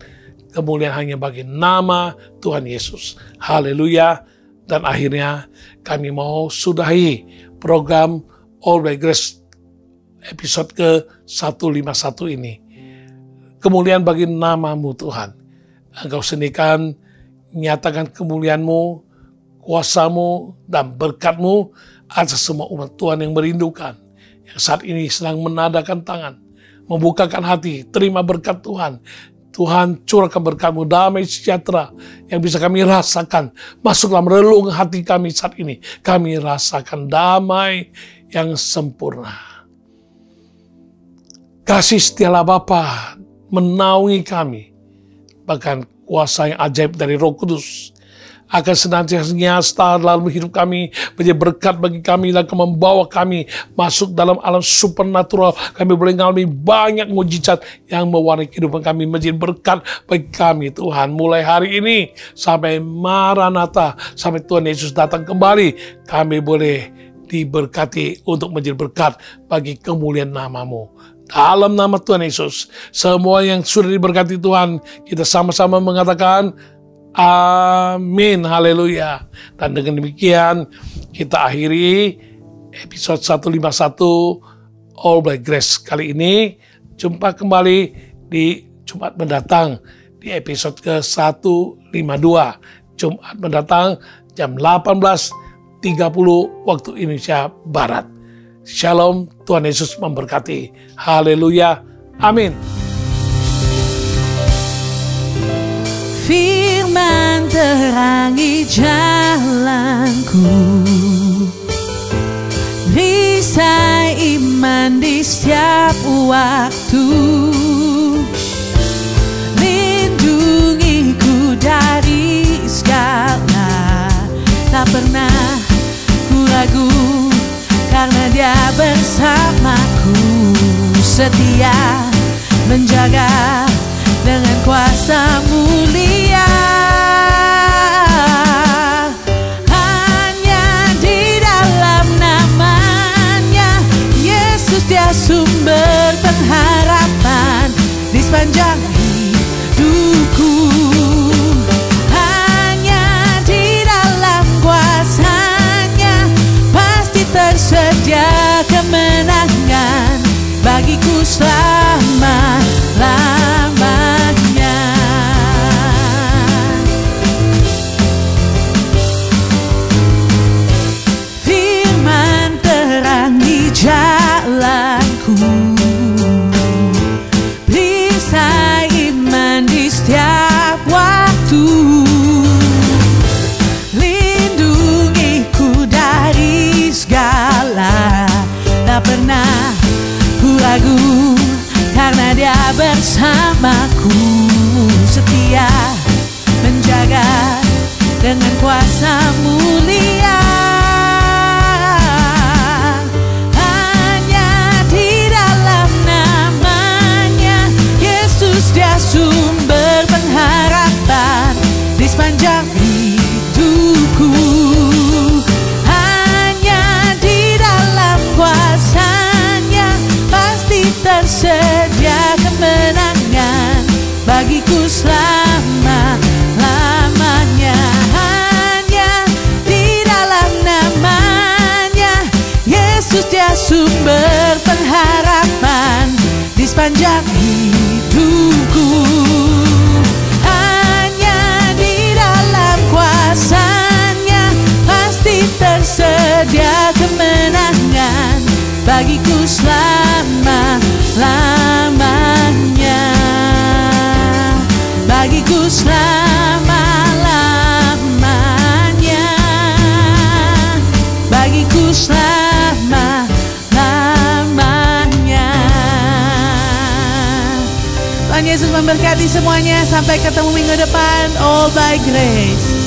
kemuliaan hanya bagi nama Tuhan Yesus. Haleluya. Dan akhirnya kami mau sudahi program All by Grace episode ke-151 ini. Kemuliaan bagi namamu Tuhan. Engkau sendirikan, nyatakan kemuliaan-Mu, kuasa-Mu, dan berkat-Mu atas semua umat Tuhan yang merindukan, yang saat ini sedang menadakan tangan, membukakan hati, terima berkat Tuhan. Tuhan, curahkan berkat-Mu, damai sejahtera yang bisa kami rasakan. Masuk dalam relung hati kami saat ini. Kami rasakan damai yang sempurna. Kasih setialah Bapa menaungi kami. Bahkan kuasa yang ajaib dari Roh Kudus akan senantiasa nyata dalam hidup kami, menjadi berkat bagi kami dan akan membawa kami masuk dalam alam supernatural. Kami boleh mengalami banyak mujizat yang mewarnai kehidupan kami, menjadi berkat bagi kami Tuhan. Mulai hari ini sampai Maranatha, sampai Tuhan Yesus datang kembali, kami boleh diberkati untuk menjadi berkat bagi kemuliaan nama-Mu. Dalam nama Tuhan Yesus, semua yang sudah diberkati Tuhan, kita sama-sama mengatakan amin, haleluya. Dan dengan demikian kita akhiri episode 151 All by Grace kali ini. Jumpa kembali di Jumat mendatang di episode ke-152 Jumat mendatang jam 18.30 waktu Indonesia Barat. Shalom, Tuhan Yesus memberkati. Haleluya, amin. Firman terangi jalanku, perisai iman di setiap waktu, lindungiku dari segala, tak pernah ku ragu. Karena Dia bersamaku, setia menjaga dengan kuasa mulia. Hanya di dalam namanya Yesus, Dia sumber pengharapan di sepanjang hidupku. Hanya di dalam kuasa-Nya pasti tersedia kemenangan bagiku selama-lamanya. Firman terangi jalanku, perisai iman di setiap waktu, ragu, karena Dia bersamaku, setia menjaga dengan kuasa mulia. Hanya di dalam namanya Yesus, Dia sumber pengharapan di sepanjang hidupku. Hanya di dalam kuasa-Nya pasti tersedia kemenangan bagiku selama-lamanya. Hanya di dalam namanya Yesus, Dia sumber pengharapan di sepanjang hidupku. Hanya di dalam kuasa-Nya pasti tersedia kemenangan bagiku selama-lamanya, bagiku selama-lamanya, bagiku selama-lamanya. Tuhan Yesus memberkati semuanya. Sampai ketemu minggu depan. All by grace.